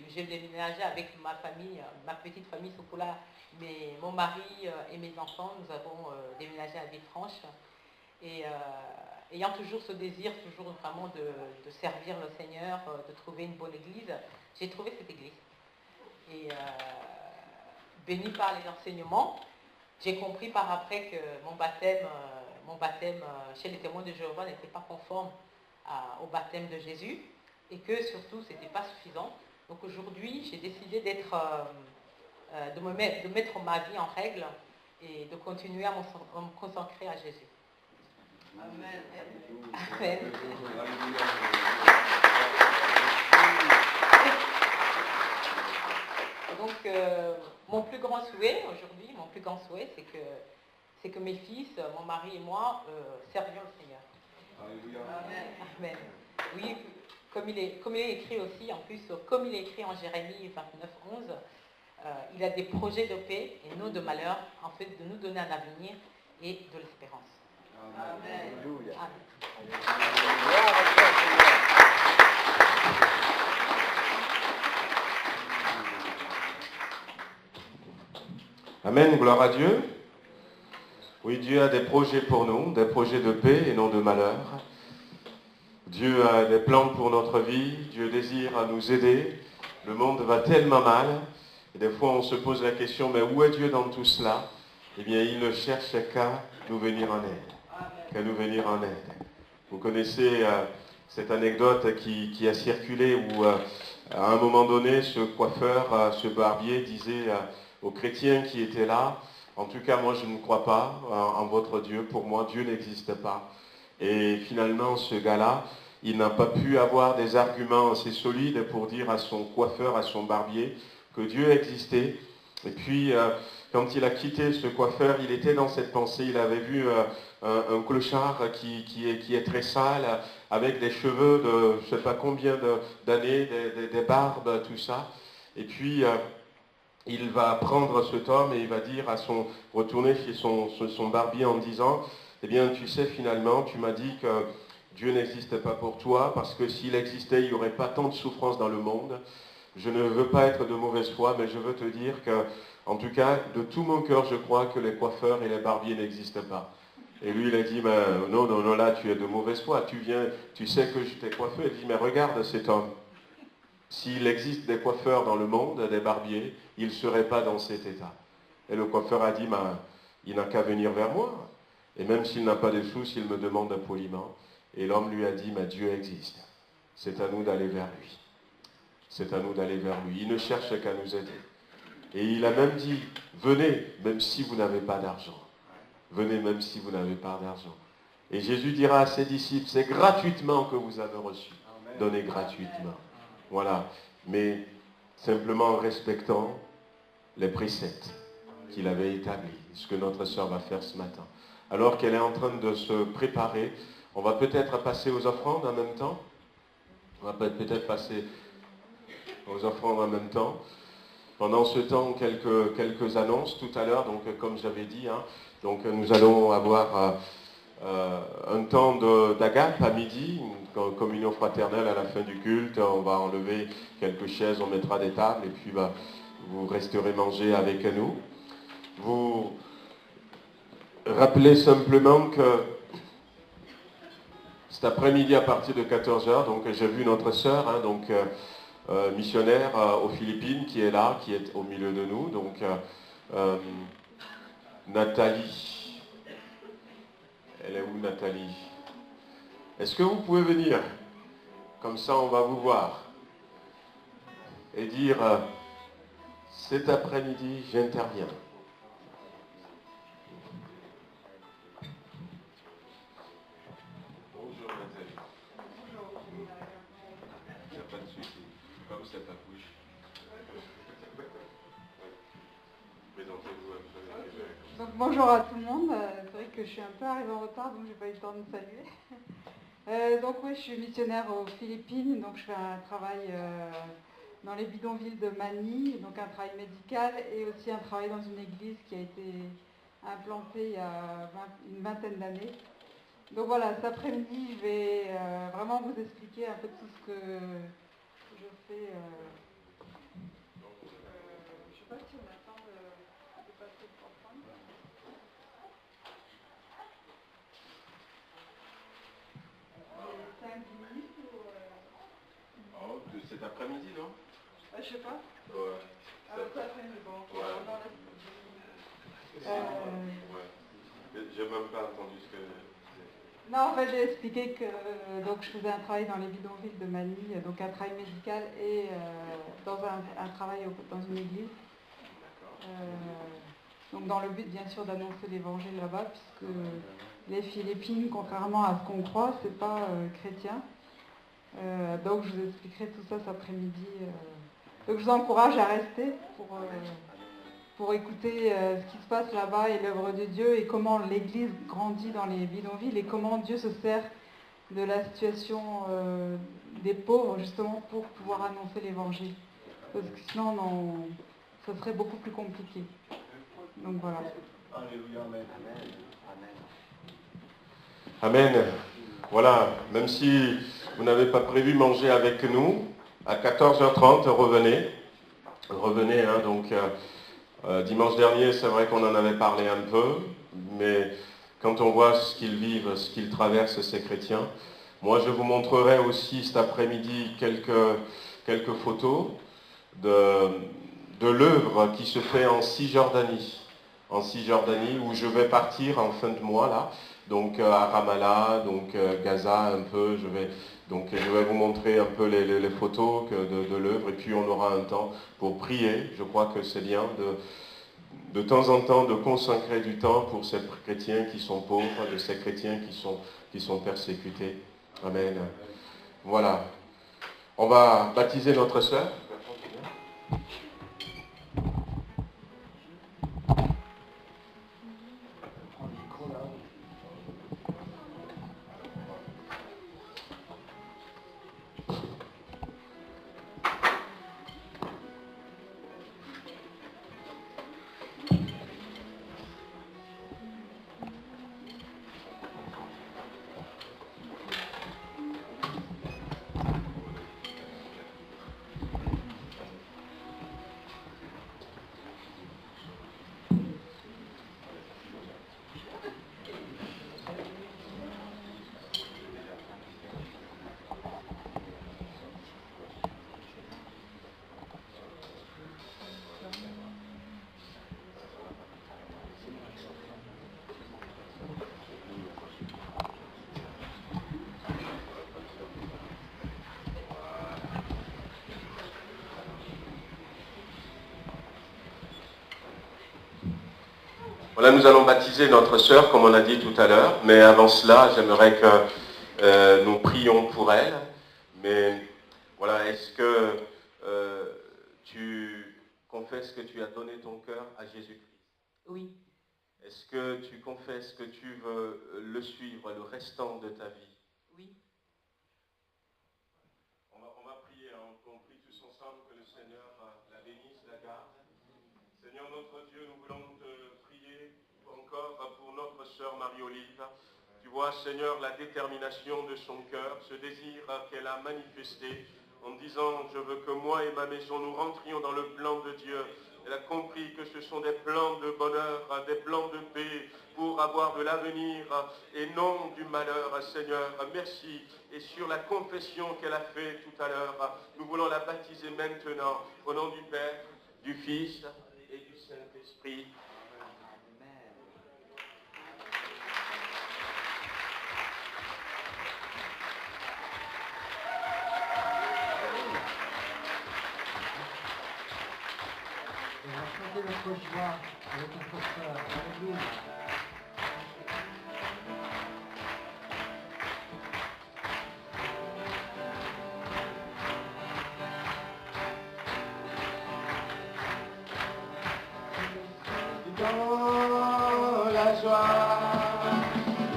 j'ai déménagé avec ma famille, ma petite famille Sokola, mais mon mari et mes enfants, nous avons déménagé à Villefranche. Et ayant toujours ce désir, toujours vraiment de servir le Seigneur, de trouver une bonne église, j'ai trouvé cette église. Et béni par les enseignements, j'ai compris par après que mon baptême chez les témoins de Jéhovah n'était pas conforme au baptême de Jésus et que surtout ce n'était pas suffisant, Donc aujourd'hui, j'ai décidé de mettre ma vie en règle et de continuer à me consacrer à Jésus. Amen. Amen. Donc, mon plus grand souhait aujourd'hui, c'est que mes fils, mon mari et moi servions le Seigneur. Amen. Amen. Oui, comme il est écrit aussi, en plus, comme il est écrit en Jérémie 29, 11, il a des projets de paix et non de malheur, en fait, de nous donner un avenir et de l'espérance. Amen. Amen, gloire à Dieu. Oui, Dieu a des projets pour nous, des projets de paix et non de malheur. Dieu a des plans pour notre vie, Dieu désire nous aider. Le monde va tellement mal. Et des fois, on se pose la question, mais où est Dieu dans tout cela? Eh bien, il ne cherche qu'à nous venir en aide. Qu'à nous venir en aide. Vous connaissez cette anecdote qui a circulé où, à un moment donné, ce coiffeur, ce barbier disait aux chrétiens qui étaient là, en tout cas, moi, je ne crois pas en votre Dieu. Pour moi, Dieu n'existe pas. Et finalement, ce gars-là, il n'a pas pu avoir des arguments assez solides pour dire à son coiffeur, à son barbier, que Dieu existait. Et puis, quand il a quitté ce coiffeur, il était dans cette pensée. Il avait vu un clochard qui est très sale, avec des cheveux de je ne sais pas combien d'années, des barbes, tout ça. Et puis, il va prendre cet homme et il va dire retourner chez son barbier en disant, eh bien, tu sais, finalement, tu m'as dit que Dieu n'existe pas pour toi, parce que s'il existait, il n'y aurait pas tant de souffrance dans le monde. Je ne veux pas être de mauvaise foi, mais je veux te dire que, en tout cas, de tout mon cœur, je crois que les coiffeurs et les barbiers n'existent pas. Et lui, il a dit, non, là, tu es de mauvaise foi. Tu sais que je t'ai coiffé. Il dit, mais regarde cet homme. S'il existe des coiffeurs dans le monde, des barbiers, il ne serait pas dans cet état. Et le coiffeur a dit, il n'a qu'à venir vers moi. Et même s'il n'a pas de sous, il me demande poliment. Et l'homme lui a dit, Dieu existe. C'est à nous d'aller vers lui. C'est à nous d'aller vers lui. Il ne cherche qu'à nous aider. Et il a même dit, venez, même si vous n'avez pas d'argent. Venez, même si vous n'avez pas d'argent. Et Jésus dira à ses disciples, c'est gratuitement que vous avez reçu. Donnez gratuitement. Voilà. Mais simplement en respectant les préceptes qu'il avait établis. Ce que notre sœur va faire ce matin. Alors qu'elle est en train de se préparer, on va peut-être passer aux offrandes en même temps. On va peut-être passer aux offrandes en même temps. Pendant ce temps, quelques annonces tout à l'heure, donc comme j'avais dit, donc nous allons avoir un temps d'agape à midi, une communion fraternelle à la fin du culte. On va enlever quelques chaises, on mettra des tables et puis vous resterez manger avec nous. Vous rappelez simplement que cet après-midi à partir de 14h, donc j'ai vu notre sœur, missionnaire aux Philippines qui est là, qui est au milieu de nous, donc Nathalie. Elle est où Nathalie? Est-ce que vous pouvez venir? Comme ça on va vous voir. Et dire, cet après-midi j'interviens. Bonjour Nathalie. Bonjour. Il n'y a pas de souci. Comme c'est ta bouche. Présentez-vous un peu. Donc bonjour à tout le monde. C'est vrai que je suis un peu arrivée en retard, donc je n'ai pas eu le temps de me saluer. Donc oui, je suis missionnaire aux Philippines, donc je fais un travail dans les bidonvilles de Manille, donc un travail médical et aussi un travail dans une église qui a été implantée il y a une vingtaine d'années. Donc voilà, cet après-midi, je vais vraiment vous expliquer un peu tout ce que je fais. Je ne sais pas si on attend de passer le portable. Les 5-10 minutes ou... Oh, de cet après-midi, non? Je sais pas. Ouais. Cet après-midi, bon. Ouais. Ouais. J'ai même pas entendu ce que... Non, en fait, j'ai expliqué que donc, je faisais un travail dans les bidonvilles de Manille, donc un travail médical et dans un travail dans une église. Donc dans le but, bien sûr, d'annoncer l'évangile là-bas, puisque les Philippines, contrairement à ce qu'on croit, c'est pas chrétien. Donc je vous expliquerai tout ça cet après-midi. Donc je vous encourage à rester pour écouter ce qui se passe là-bas et l'œuvre de Dieu et comment l'Église grandit dans les bidonvilles et comment Dieu se sert de la situation des pauvres justement pour pouvoir annoncer l'Évangile. Parce que sinon, non, ça serait beaucoup plus compliqué. Donc voilà. Alléluia, amen. Amen. Voilà, même si vous n'avez pas prévu manger avec nous, à 14h30, revenez. Revenez, hein, donc dimanche dernier, c'est vrai qu'on en avait parlé un peu, mais quand on voit ce qu'ils vivent, ce qu'ils traversent, ces chrétiens, moi je vous montrerai aussi cet après-midi quelques photos de l'œuvre qui se fait en Cisjordanie. En Cisjordanie, où je vais partir en fin de mois, là, donc à Ramallah, donc Gaza un peu, je vais vous montrer un peu les photos de l'œuvre, et puis on aura un temps pour prier. Je crois que c'est bien de temps en temps de consacrer du temps pour ces chrétiens qui sont pauvres, de ces chrétiens qui sont persécutés. Amen. Voilà. On va baptiser notre sœur. Voilà, nous allons baptiser notre sœur, comme on a dit tout à l'heure, mais avant cela, j'aimerais que nous prions pour elle. Mais voilà, est-ce que tu confesses que tu as donné ton cœur à Jésus-Christ? Oui. Est-ce que tu confesses que tu veux le suivre le restant de ta vie? Oui. On va prier, hein, on prie tous ensemble que le Seigneur la bénisse, la garde. Seigneur notre Dieu, nous voulons te prier encore pour notre sœur Marie-Olive. Tu vois, Seigneur, la détermination de son cœur, ce désir qu'elle a manifesté en disant, je veux que moi et ma maison, nous rentrions dans le plan de Dieu. Elle a compris que ce sont des plans de bonheur, des plans de paix pour avoir de l'avenir et non du malheur, Seigneur. Merci. Et sur la confession qu'elle a faite tout à l'heure, nous voulons la baptiser maintenant au nom du Père, du Fils et du Saint-Esprit. Et on va chanter notre joie avec notre sœur. Alléluia. Dans la joie,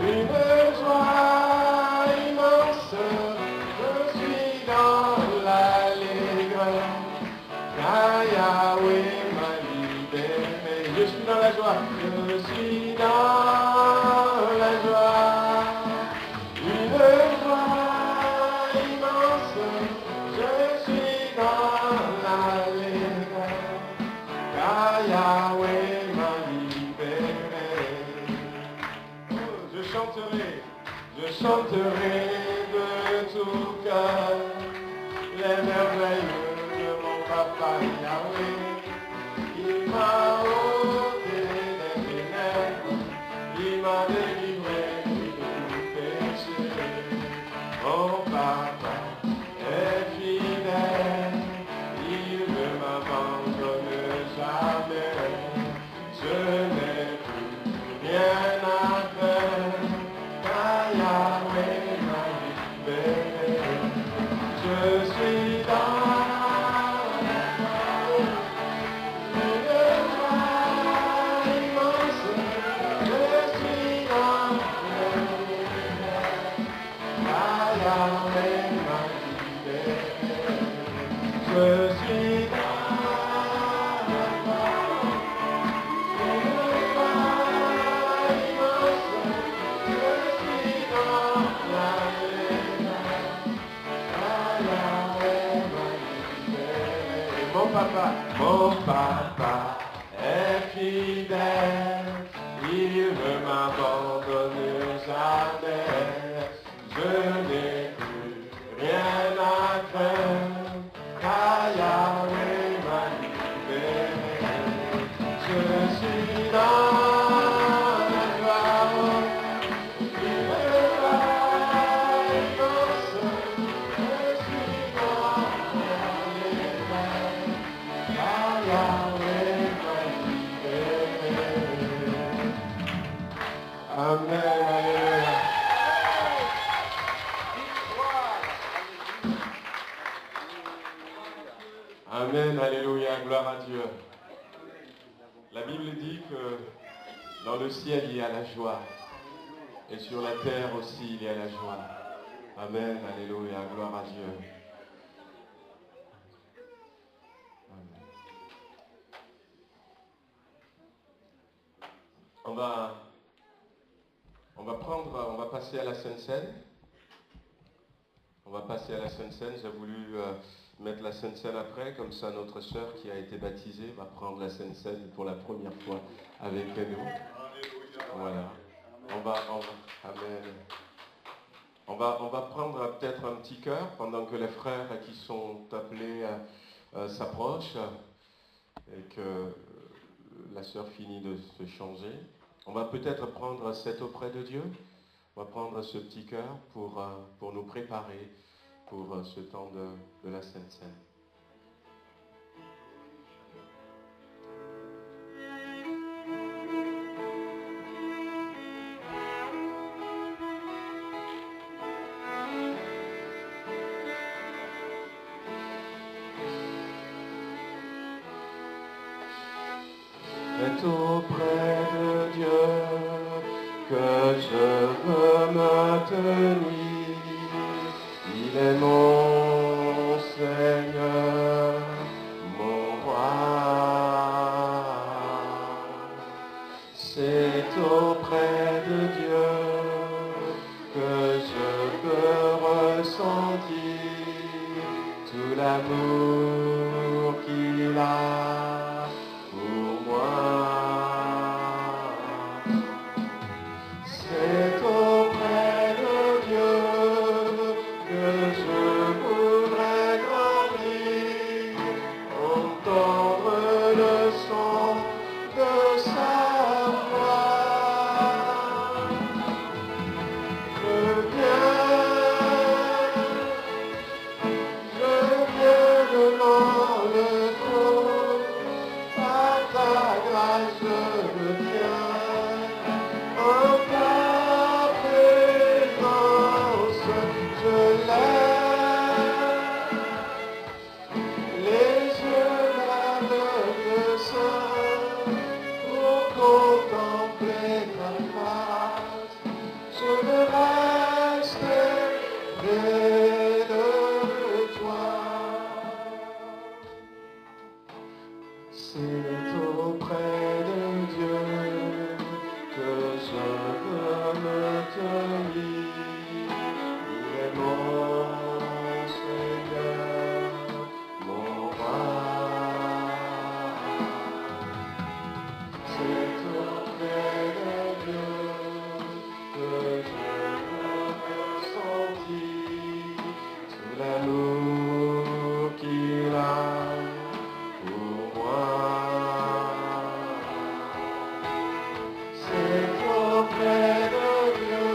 une joie immense, je suis dans l'allégresse, car Yahweh m'a libéré. Je suis dans la joie, je suis dans la joie, une joie immense, je suis dans l'allégresse, car Yahweh m'a libéré. Je chanterai de tout cœur les merveilles de mon papa Yahweh. Il m'a ôté des ténèbres, il m'a délivré de tout péché. papa, mon papa est fidèle, il ne m'abandonne jamais. Je n'ai plus rien à craindre, car Yahweh m'a libéré. Je suis dans la gloire, il me va danser. Je suis dans l'éveil, car Yahweh m'a libéré. Amen, alléluia. Amen, alléluia, gloire à Dieu. La Bible dit que dans le ciel il y a la joie et sur la terre aussi il y a la joie. Amen, alléluia, gloire à Dieu. Amen. On va passer à la Sainte Seine. On va passer à la Sainte Seine. J'ai voulu mettre la Sainte Seine après, comme ça notre sœur qui a été baptisée va prendre la Sainte Seine pour la première fois avec nous. Voilà. Amen. On va prendre peut-être un petit cœur pendant que les frères qui sont appelés s'approchent et que la sœur finit de se changer. On va peut-être prendre cet auprès de Dieu. On va prendre ce petit cœur pour nous préparer pour ce temps de la Sainte Seine. C'est auprès de Dieu que je veux me tenir. Il est mon Seigneur, mon roi. C'est auprès de Dieu que je peux ressentir tout l'amour qu'il a pour moi. C'est auprès de Dieu que je voudrais grandir, entendre le son de sa voix. Je viens devant le trône, par ta grâce je me tiens, en ta présence je lève les yeux d'aveugle saint pour contempler ta face. Je veux rester près de toi. C'est auprès de Dieu que je veux me tenir. Il est mon Seigneur, mon roi. C'est auprès de Dieu que je veux ressentir tout l'amour qu'il a pour moi. C'est auprès de Dieu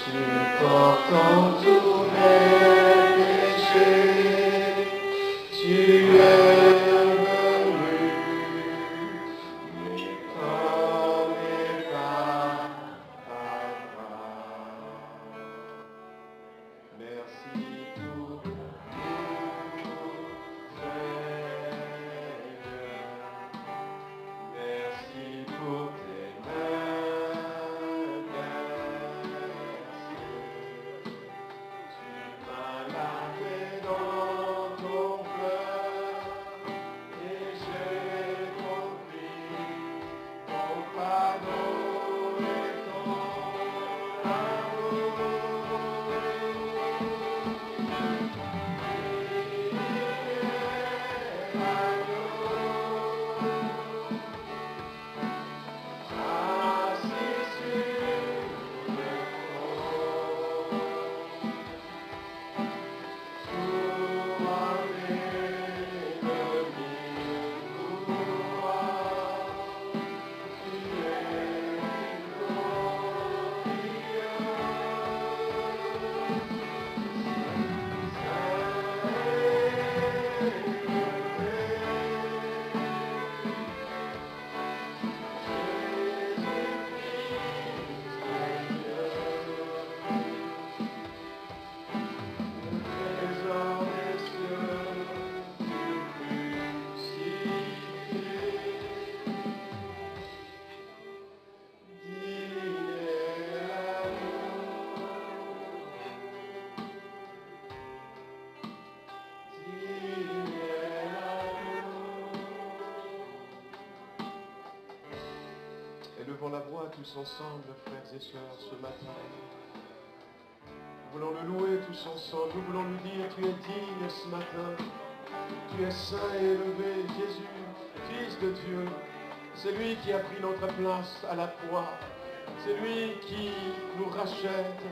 supportant tous mes péchés, tu es venu, mais comme et par ta grâce. Merci pour tout, Seigneur. Merci pour tes mains glacées. Tu m'as lavé dans ton fleuve et j'ai compris ton pardon et ton amour. Élevons la voix tous ensemble, frères et sœurs, ce matin. Nous voulons le louer tous ensemble. Nous voulons lui dire, tu es digne ce matin. Tu es saint et élevé, Jésus, Fils de Dieu. C'est lui qui a pris notre place à la croix. C'est lui qui nous rachète.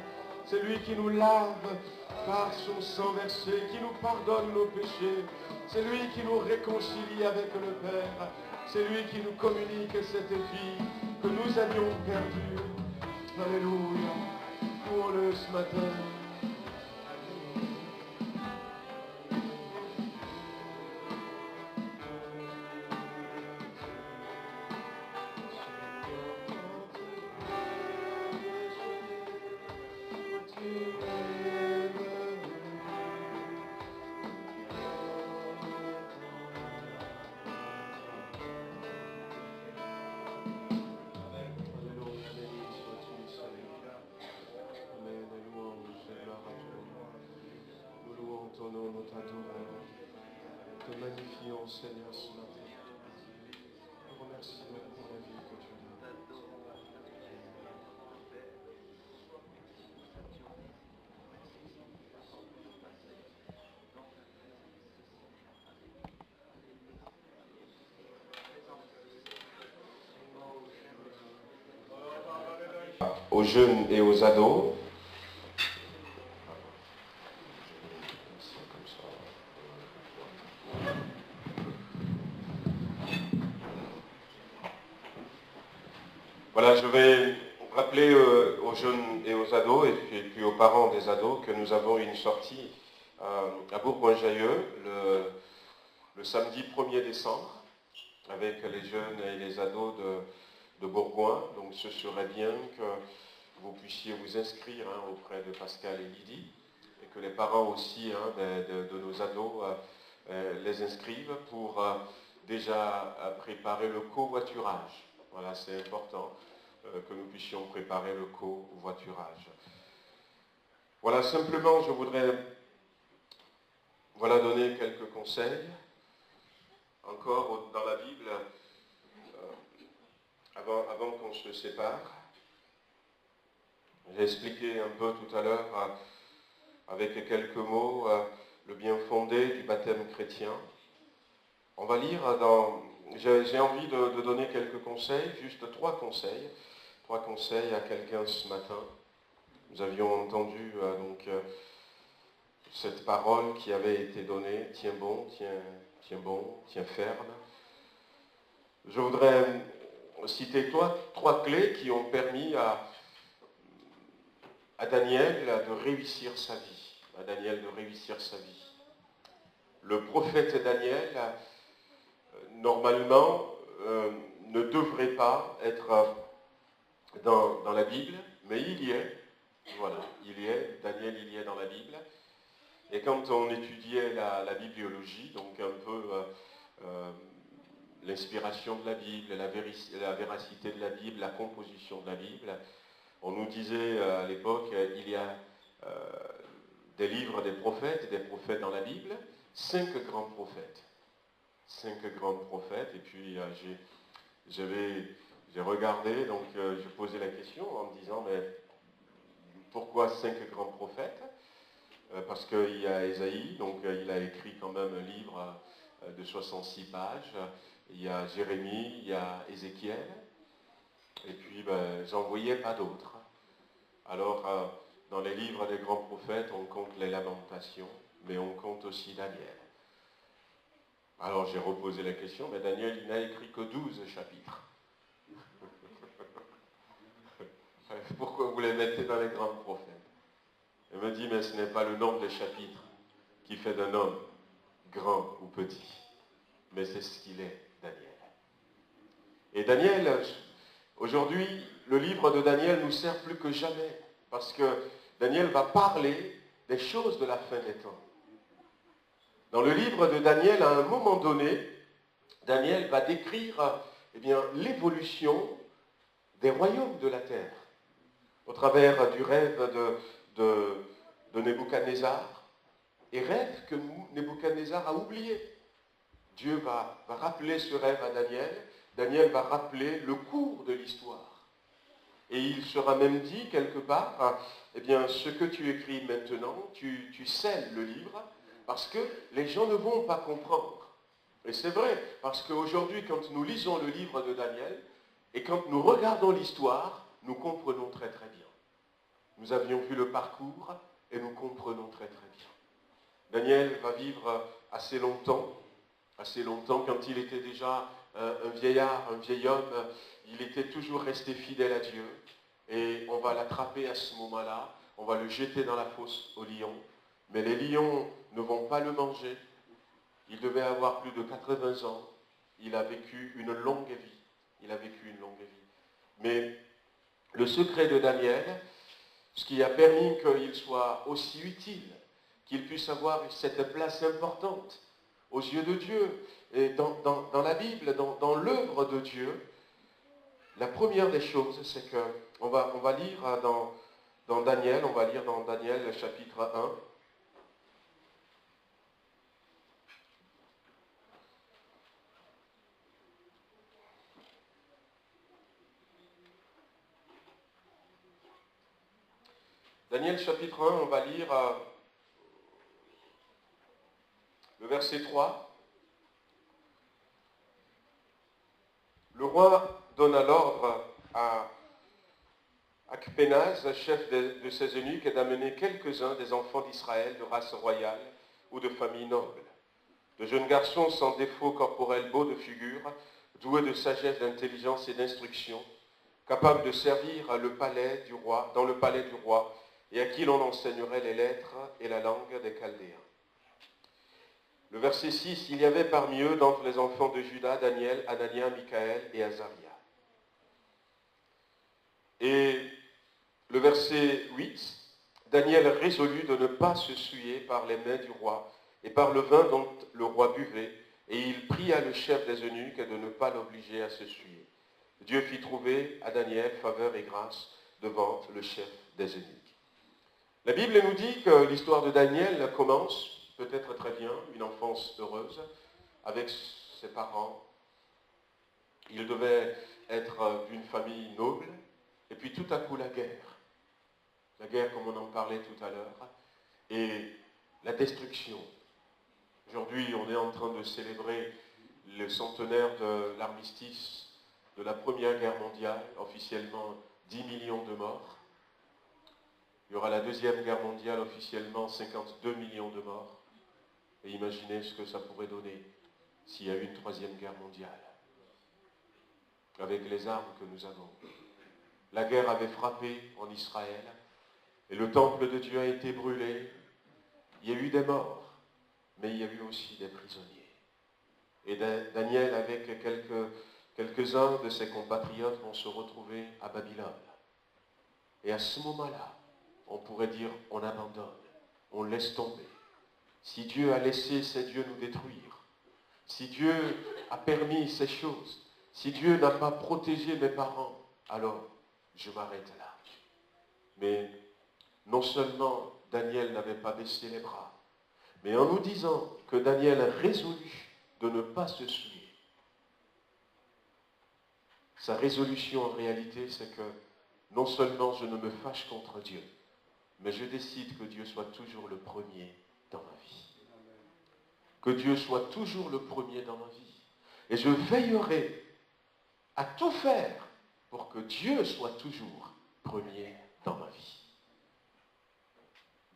C'est lui qui nous lave par son sang versé, qui nous pardonne nos péchés. C'est lui qui nous réconcilie avec le Père. C'est lui qui nous communique cette vie que nous avions perdue. Alléluia. Louons-le ce matin. Seigneur, ce matin. Nous remercions pour la vie que tu donnes. Aux jeunes et aux ados. Voilà, je vais rappeler aux jeunes et aux ados et puis aux parents des ados que nous avons une sortie à Bourgoin-Jallieu le samedi 1er décembre avec les jeunes et les ados de Bourgoin. Donc ce serait bien que vous puissiez vous inscrire auprès de Pascal et Lydie et que les parents aussi de nos ados les inscrivent pour déjà préparer le covoiturage. Voilà, c'est important que nous puissions préparer le covoiturage. Voilà, simplement, je voudrais donner quelques conseils. Encore dans la Bible, avant qu'on se sépare. J'ai expliqué un peu tout à l'heure, avec quelques mots, le bien fondé du baptême chrétien. On va lire j'ai envie de donner quelques conseils, juste trois conseils à quelqu'un ce matin. Nous avions entendu cette parole qui avait été donnée, tiens bon, tiens ferme. Je voudrais citer trois clés qui ont permis à Daniel de réussir sa vie. À Daniel de réussir sa vie. Le prophète Daniel, normalement, ne devrait pas être dans la Bible, mais il y est. Voilà, il y est. Daniel, il y est dans la Bible. Et quand on étudiait la bibliologie, donc un peu l'inspiration de la Bible, la véracité de la Bible, la composition de la Bible, on nous disait à l'époque, il y a des livres des prophètes dans la Bible, 5 grands prophètes. 5 grands prophètes, et puis j'ai regardé, donc je posais la question en me disant, mais pourquoi 5 grands prophètes? Parce qu'il y a Ésaïe, donc il a écrit quand même un livre de 66 pages, il y a Jérémie, il y a Ézéchiel, et puis j'en voyais pas d'autres. Alors, dans les livres des grands prophètes, on compte les Lamentations, mais on compte aussi Daniel. Alors j'ai reposé la question, mais Daniel, il n'a écrit que 12 chapitres. Pourquoi vous les mettez dans les grands prophètes? Il me dit, mais ce n'est pas le nombre des chapitres qui fait d'un homme grand ou petit, mais c'est ce qu'il est, Daniel. Et Daniel, aujourd'hui, le livre de Daniel nous sert plus que jamais, parce que Daniel va parler des choses de la fin des temps. Dans le livre de Daniel, à un moment donné, Daniel va décrire l'évolution des royaumes de la terre, au travers du rêve de Nebuchadnezzar, et rêve que Nebuchadnezzar a oublié. Dieu va rappeler ce rêve à Daniel, Daniel va rappeler le cours de l'histoire. Et il sera même dit quelque part, ce que tu écris maintenant, tu scelles le livre, parce que les gens ne vont pas comprendre. Et c'est vrai, parce qu'aujourd'hui, quand nous lisons le livre de Daniel, et quand nous regardons l'histoire, nous comprenons très très bien. Nous avions vu le parcours, et nous comprenons très très bien. Daniel va vivre assez longtemps, quand il était déjà un vieillard, un vieil homme, il était toujours resté fidèle à Dieu, et on va l'attraper à ce moment-là, on va le jeter dans la fosse aux lions, mais les lions ne vont pas le manger. Il devait avoir plus de 80 ans, il a vécu une longue vie, Mais le secret de Daniel, ce qui a permis qu'il soit aussi utile, qu'il puisse avoir cette place importante aux yeux de Dieu, et dans la Bible, dans l'œuvre de Dieu, la première des choses, c'est qu'on va lire dans Daniel, le chapitre 1. Daniel chapitre 1, on va lire le verset 3. Le roi donna l'ordre à Akpénaz, chef de ses eunuques, d'amener quelques-uns des enfants d'Israël de race royale ou de famille noble, de jeunes garçons sans défaut corporel, beaux de figure, doués de sagesse, d'intelligence et d'instruction, capables de servir dans le palais du roi, et à qui l'on enseignerait les lettres et la langue des Chaldéens. Le verset 6, il y avait parmi eux, d'entre les enfants de Juda, Daniel, Anania, Michaël et Azaria. Et le verset 8, Daniel résolut de ne pas se souiller par les mains du roi et par le vin dont le roi buvait, et il pria le chef des eunuques de ne pas l'obliger à se souiller. Dieu fit trouver à Daniel faveur et grâce devant le chef des eunuques. La Bible nous dit que l'histoire de Daniel commence peut-être très bien, une enfance heureuse, avec ses parents. Il devait être d'une famille noble, et puis tout à coup la guerre comme on en parlait tout à l'heure, et la destruction. Aujourd'hui, on est en train de célébrer le centenaire de l'armistice de la Première Guerre mondiale, officiellement 10 millions de morts. Il y aura la Deuxième Guerre mondiale, officiellement 52 millions de morts. Et imaginez ce que ça pourrait donner s'il y a eu une Troisième Guerre mondiale, avec les armes que nous avons. La guerre avait frappé en Israël, Et le temple de Dieu a été brûlé. Il y a eu des morts, mais il y a eu aussi des prisonniers. Et Daniel, avec quelques-uns de ses compatriotes, vont se retrouver à Babylone. Et à ce moment-là, on pourrait dire, on abandonne, on laisse tomber. Si Dieu a laissé ces dieux nous détruire, si Dieu a permis ces choses, si Dieu n'a pas protégé mes parents, alors je m'arrête là. Mais non seulement Daniel n'avait pas baissé les bras, mais en nous disant que Daniel résolut de ne pas se souiller. Sa résolution en réalité, c'est que non seulement je ne me fâche contre Dieu, mais je décide que Dieu soit toujours le premier dans ma vie. Que Dieu soit toujours le premier dans ma vie. Et je veillerai à tout faire pour que Dieu soit toujours premier dans ma vie.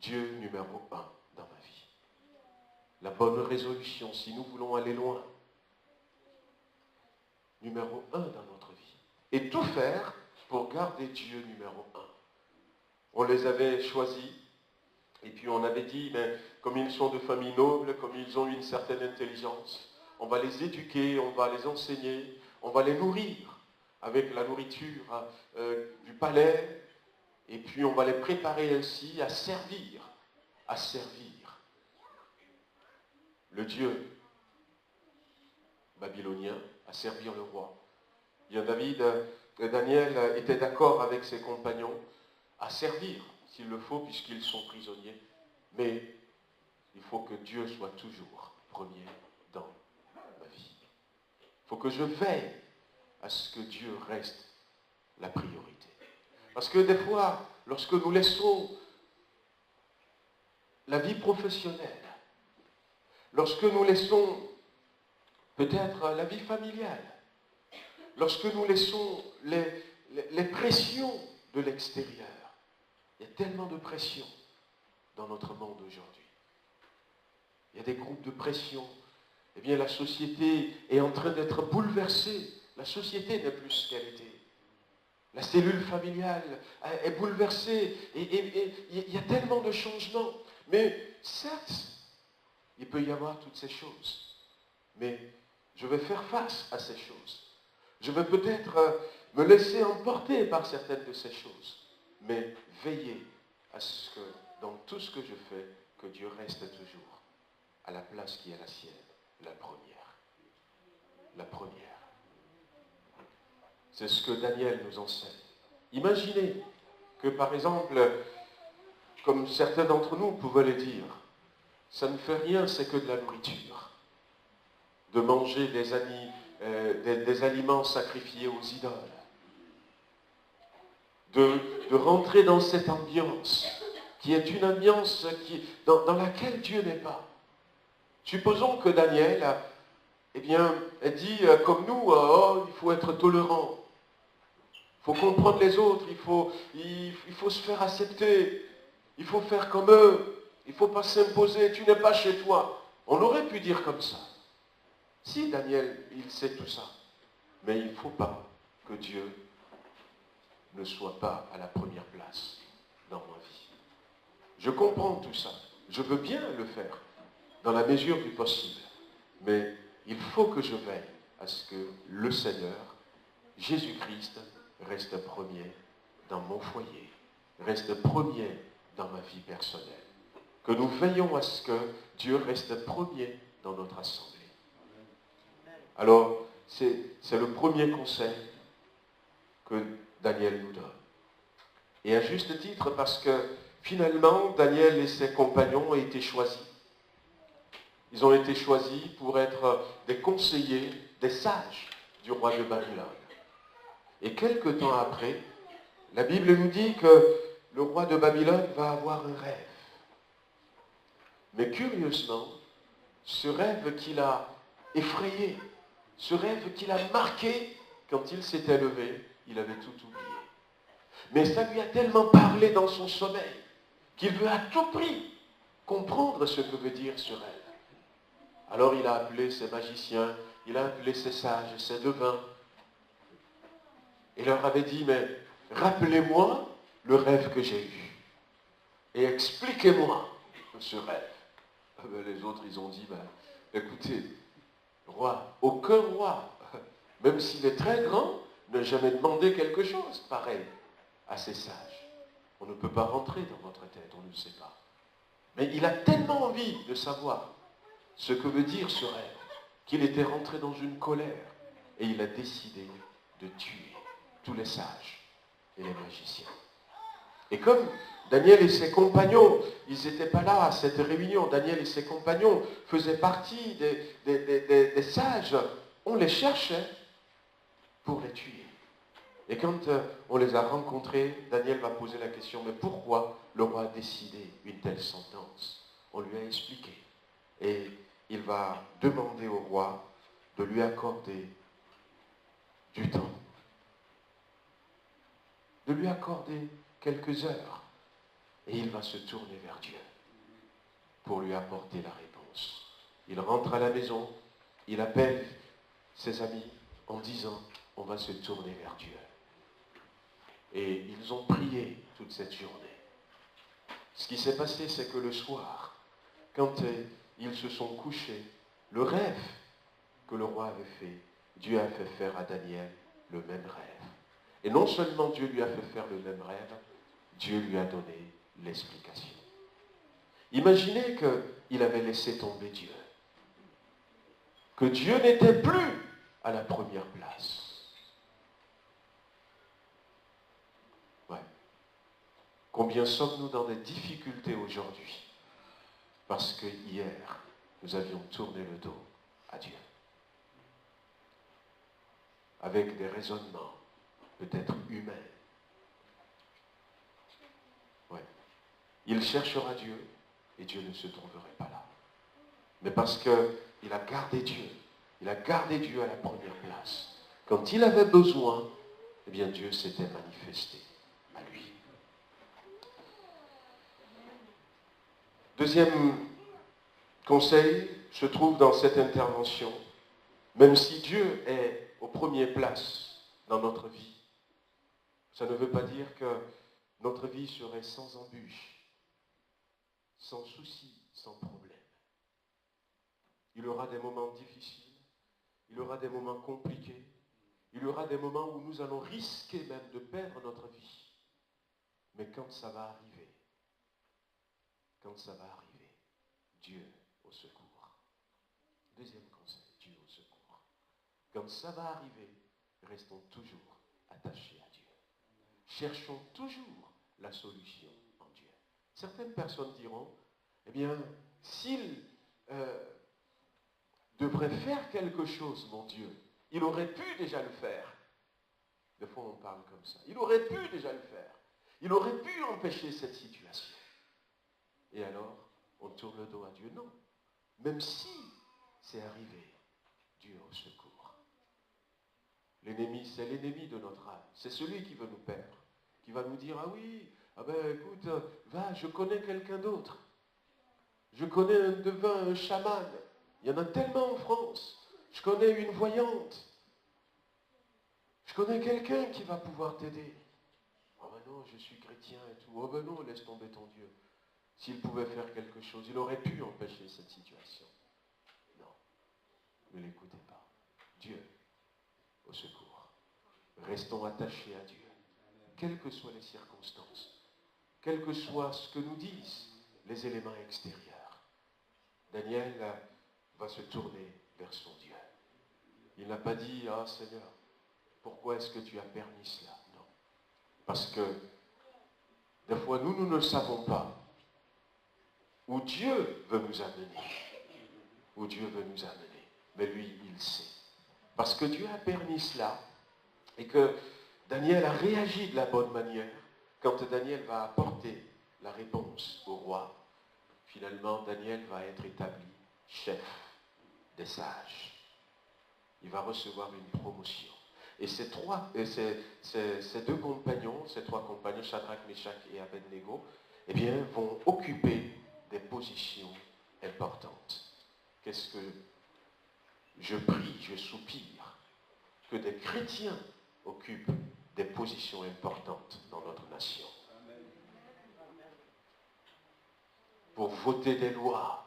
Dieu numéro 1 dans ma vie. La bonne résolution, si nous voulons aller loin. Numéro 1 dans notre vie. Et tout faire pour garder Dieu numéro 1. On les avait choisis, et puis on avait dit, mais comme ils sont de familles nobles, comme ils ont une certaine intelligence, on va les éduquer, on va les enseigner, on va les nourrir avec la nourriture du palais, et puis on va les préparer ainsi à servir le Dieu babylonien, à servir le roi. Bien, Daniel était d'accord avec ses compagnons à servir, s'il le faut, puisqu'ils sont prisonniers. Mais il faut que Dieu soit toujours premier dans ma vie. Il faut que je veille à ce que Dieu reste la priorité. Parce que des fois, lorsque nous laissons la vie professionnelle, lorsque nous laissons peut-être la vie familiale, lorsque nous laissons les pressions de l'extérieur, il y a tellement de pression dans notre monde aujourd'hui. Il y a des groupes de pression. Eh bien, la société est en train d'être bouleversée. La société n'est plus ce qu'elle était. La cellule familiale est bouleversée. Et il y a tellement de changements. Mais certes, il peut y avoir toutes ces choses. Mais je vais faire face à ces choses. Je vais peut-être me laisser emporter par certaines de ces choses. Mais veillez à ce que, dans tout ce que je fais, que Dieu reste toujours à la place qui est la sienne, la première. La première. C'est ce que Daniel nous enseigne. Imaginez que, par exemple, comme certains d'entre nous pouvaient le dire, ça ne fait rien, c'est que de la nourriture. De manger des aliments sacrifiés aux idoles. De rentrer dans cette ambiance, qui est une ambiance dans laquelle Dieu n'est pas. Supposons que Daniel, dit comme nous, il faut être tolérant. Il faut comprendre les autres, il faut se faire accepter, il faut faire comme eux, il ne faut pas s'imposer, tu n'es pas chez toi. On aurait pu dire comme ça. Si Daniel, il sait tout ça, mais il ne faut pas que Dieu ne soit pas à la première place dans ma vie. Je comprends tout ça, je veux bien le faire, dans la mesure du possible, mais il faut que je veille à ce que le Seigneur, Jésus-Christ, reste premier dans mon foyer, reste premier dans ma vie personnelle. Que nous veillons à ce que Dieu reste premier dans notre assemblée. Alors, c'est le premier conseil que Daniel nous donne. Et à juste titre, parce que finalement, Daniel et ses compagnons ont été choisis. Ils ont été choisis pour être des conseillers, des sages du roi de Babylone. Et quelque temps après, la Bible nous dit que le roi de Babylone va avoir un rêve. Mais curieusement, ce rêve qu'il a effrayé, ce rêve qu'il a marqué, quand il s'était levé, il avait tout oublié. Mais ça lui a tellement parlé dans son sommeil qu'il veut à tout prix comprendre ce que veut dire ce rêve. Alors il a appelé ses magiciens, il a appelé ses sages, ses devins, et leur avait dit, mais rappelez-moi le rêve que j'ai eu. et expliquez-moi ce rêve. Ah ben, les autres, ils ont dit, ben, écoutez, roi, aucun roi, même s'il est très grand, n'a jamais demandé quelque chose pareil à ces sages. On ne peut pas rentrer dans votre tête, on ne sait pas. Mais il a tellement envie de savoir ce que veut dire ce rêve, qu'il était rentré dans une colère et il a décidé de tuer tous les sages et les magiciens. Et comme Daniel et ses compagnons, ils n'étaient pas là à cette réunion, Daniel et ses compagnons faisaient partie des sages, on les cherchait pour les tuer. Et quand on les a rencontrés, Daniel va poser la question, mais pourquoi le roi a décidé une telle sentence? On lui a expliqué. Et il va demander au roi de lui accorder du temps, de lui accorder quelques heures. Et il va se tourner vers Dieu pour lui apporter la réponse. Il rentre à la maison, il appelle ses amis en disant, on va se tourner vers Dieu. Et ils ont prié toute cette journée. Ce qui s'est passé, c'est que le soir, quand ils se sont couchés, le rêve que le roi avait fait, Dieu a fait faire à Daniel le même rêve. Et non seulement Dieu lui a fait faire le même rêve, Dieu lui a donné l'explication. Imaginez qu'il avait laissé tomber Dieu. Que Dieu n'était plus à la première place. Ouais. Combien sommes-nous dans des difficultés aujourd'hui? Parce que hier, nous avions tourné le dos à Dieu. Avec des raisonnements peut-être humains. Ouais. Il cherchera Dieu et Dieu ne se trouverait pas là. Mais parce qu'il a gardé Dieu. Il a gardé Dieu à la première place. Quand il avait besoin, eh bien Dieu s'était manifesté à lui. Deuxième conseil se trouve dans cette intervention. Même si Dieu est aux premières places dans notre vie, ça ne veut pas dire que notre vie serait sans embûches, sans soucis, sans problème. Il y aura des moments difficiles, il y aura des moments compliqués, il y aura des moments où nous allons risquer même de perdre notre vie. Mais quand ça va arriver, Dieu au secours. Deuxième conseil, Dieu au secours. Quand ça va arriver, restons toujours attachés à Dieu. Cherchons toujours la solution en Dieu. Certaines personnes diront, eh bien, s'il devrait faire quelque chose, mon Dieu, il aurait pu déjà le faire. Des fois, on parle comme ça. Il aurait pu déjà le faire. Il aurait pu empêcher cette situation. Et alors, on tourne le dos à Dieu. Non. Même si c'est arrivé, Dieu au secours. L'ennemi, c'est l'ennemi de notre âme. C'est celui qui veut nous perdre. Qui va nous dire, ah oui, ah ben écoute, va, je connais quelqu'un d'autre. Je connais un devin, un chaman. Il y en a tellement en France. Je connais une voyante. Je connais quelqu'un qui va pouvoir t'aider. Oh ben non, je suis chrétien et tout. Oh ben non, laisse tomber ton Dieu. S'il pouvait faire quelque chose, il aurait pu empêcher cette situation. Non, ne l'écoutez pas. Dieu, au secours. Restons attachés à Dieu. Quelles que soient les circonstances, quel que soit ce que nous disent les éléments extérieurs. Daniel va se tourner vers son Dieu. Il n'a pas dit, ah Seigneur, pourquoi est-ce que tu as permis cela? Non. Parce que des fois, nous ne savons pas où Dieu veut nous amener. Où Dieu veut nous amener. Mais lui, il sait. Parce que Dieu a permis cela et que Daniel a réagi de la bonne manière. Quand Daniel va apporter la réponse au roi, finalement, Daniel va être établi chef des sages. Il va recevoir une promotion. Et ces deux compagnons, ces trois compagnons, Shadrach, Meshach et Abednego, eh bien, vont occuper des positions importantes. Qu'est-ce que je prie, je soupire que des chrétiens occupent des positions importantes dans notre nation. voter des lois,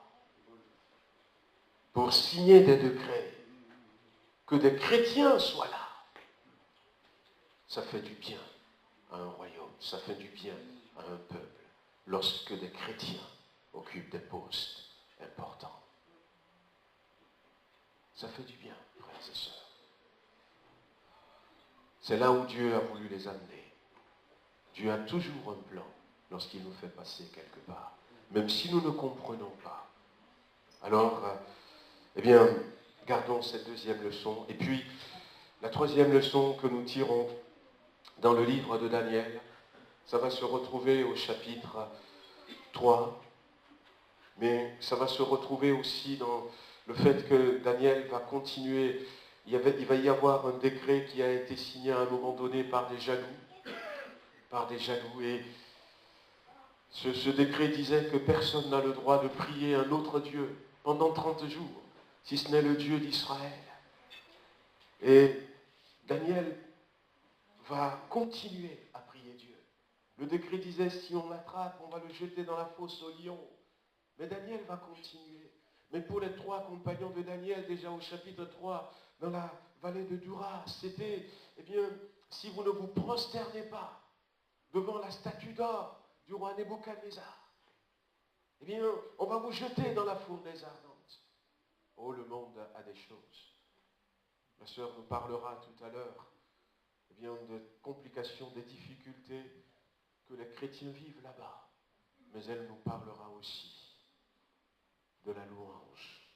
pour signer des décrets, que des chrétiens soient là, ça fait du bien à un royaume, ça fait du bien à un peuple, lorsque des chrétiens occupent des postes importants. Ça fait du bien, frères et sœurs. C'est là où Dieu a voulu les amener. Dieu a toujours un plan lorsqu'il nous fait passer quelque part, même si nous ne comprenons pas. Alors, eh bien, gardons cette deuxième leçon. Et puis, la troisième leçon que nous tirons dans le livre de Daniel, ça va se retrouver au chapitre 3, mais ça va se retrouver aussi dans le fait que Daniel va continuer. Il va y avoir un décret qui a été signé à un moment donné par des jaloux. Et ce décret disait que personne n'a le droit de prier un autre Dieu pendant 30 jours, si ce n'est le Dieu d'Israël. Et Daniel va continuer à prier Dieu. Le décret disait, si on l'attrape, on va le jeter dans la fosse au lion. Mais Daniel va continuer. Mais pour les 3 compagnons de Daniel, déjà au chapitre 3, dans la vallée de Dura, c'était, eh bien, si vous ne vous prosternez pas devant la statue d'or du roi Nebuchadnezzar, eh bien, on va vous jeter dans la fournaise ardente. Oh, le monde a des choses. Ma sœur nous parlera tout à l'heure, eh bien, de complications, des difficultés que les chrétiens vivent là-bas. Mais elle nous parlera aussi de la louange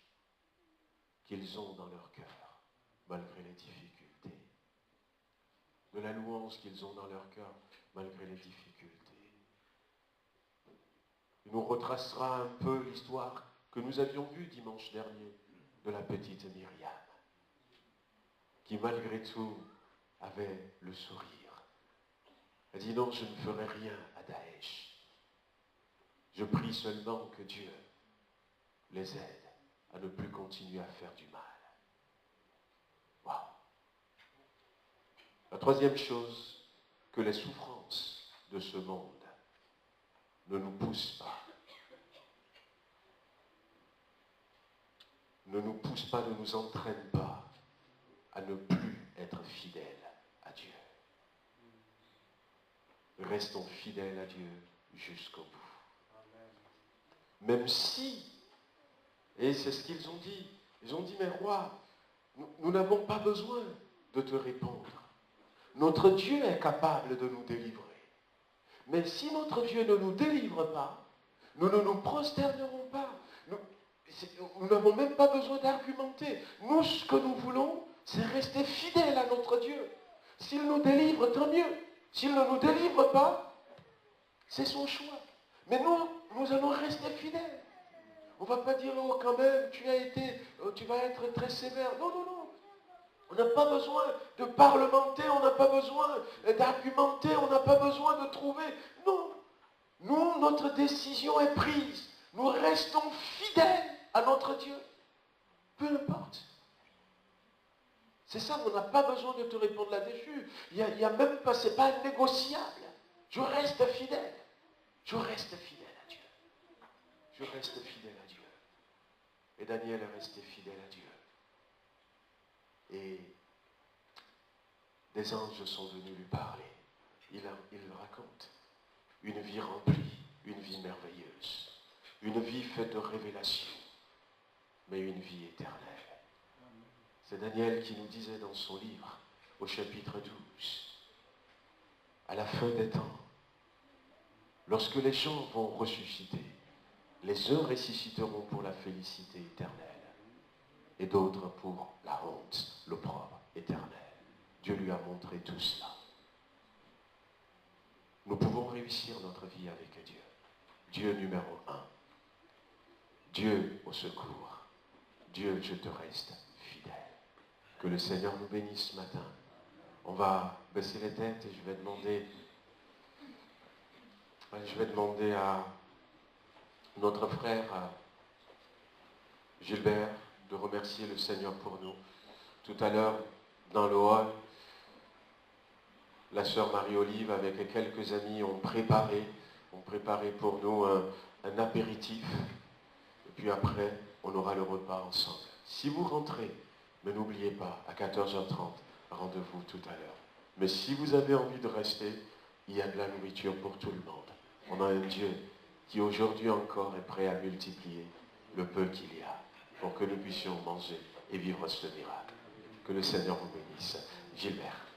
qu'ils ont dans leur cœur, malgré les difficultés. De la louange qu'ils ont dans leur cœur, malgré les difficultés. Il nous retracera un peu l'histoire que nous avions vue dimanche dernier de la petite Myriam, qui malgré tout avait le sourire. Elle dit non, je ne ferai rien à Daesh. Je prie seulement que Dieu les aide à ne plus continuer à faire du mal. Waouh! La troisième chose, que les souffrances de ce monde ne nous poussent pas. Ne nous poussent pas, ne nous entraînent pas à ne plus être fidèles à Dieu. Restons fidèles à Dieu jusqu'au bout. Même si, et c'est ce qu'ils ont dit, ils ont dit, mais roi, nous n'avons pas besoin de te répondre. Notre Dieu est capable de nous délivrer. Mais si notre Dieu ne nous délivre pas, nous ne nous prosternerons pas. Nous n'avons même pas besoin d'argumenter. Nous, ce que nous voulons, c'est rester fidèles à notre Dieu. S'il nous délivre, tant mieux. S'il ne nous délivre pas, c'est son choix. Mais nous allons rester fidèles. On ne va pas dire, oh quand même, tu vas être très sévère. Non, non, non. On n'a pas besoin de parlementer, on n'a pas besoin d'argumenter, on n'a pas besoin de trouver. Non. Nous, notre décision est prise. Nous restons fidèles à notre Dieu. Peu importe. C'est ça, on n'a pas besoin de te répondre là-dessus. Il y a même pas, c'est pas négociable. Je reste fidèle. Je reste fidèle à Dieu. Je reste fidèle à Dieu. Et Daniel est resté fidèle à Dieu. Et des anges sont venus lui parler. Il raconte une vie remplie, une vie merveilleuse, une vie faite de révélation, mais une vie éternelle. C'est Daniel qui nous disait dans son livre, au chapitre 12, à la fin des temps, lorsque les gens vont ressusciter, les uns ressusciteront pour la félicité éternelle et d'autres pour la honte, l'opprobre éternel. Dieu lui a montré tout cela. Nous pouvons réussir notre vie avec Dieu. Dieu numéro 1. Dieu au secours. Dieu, je te reste fidèle. Que le Seigneur nous bénisse ce matin. On va baisser les têtes et je vais demander à notre frère Gilbert de remercier le Seigneur pour nous. Tout à l'heure, dans le hall, la sœur Marie-Olive avec quelques amis ont préparé ont préparé pour nous un apéritif. Et puis après, on aura le repas ensemble. Si vous rentrez, mais n'oubliez pas, à 14h30, rendez-vous tout à l'heure. Mais si vous avez envie de rester, il y a de la nourriture pour tout le monde. On a un Dieu qui aujourd'hui encore est prêt à multiplier le peu qu'il y a pour que nous puissions manger et vivre ce miracle. Que le Seigneur vous bénisse. Gilbert.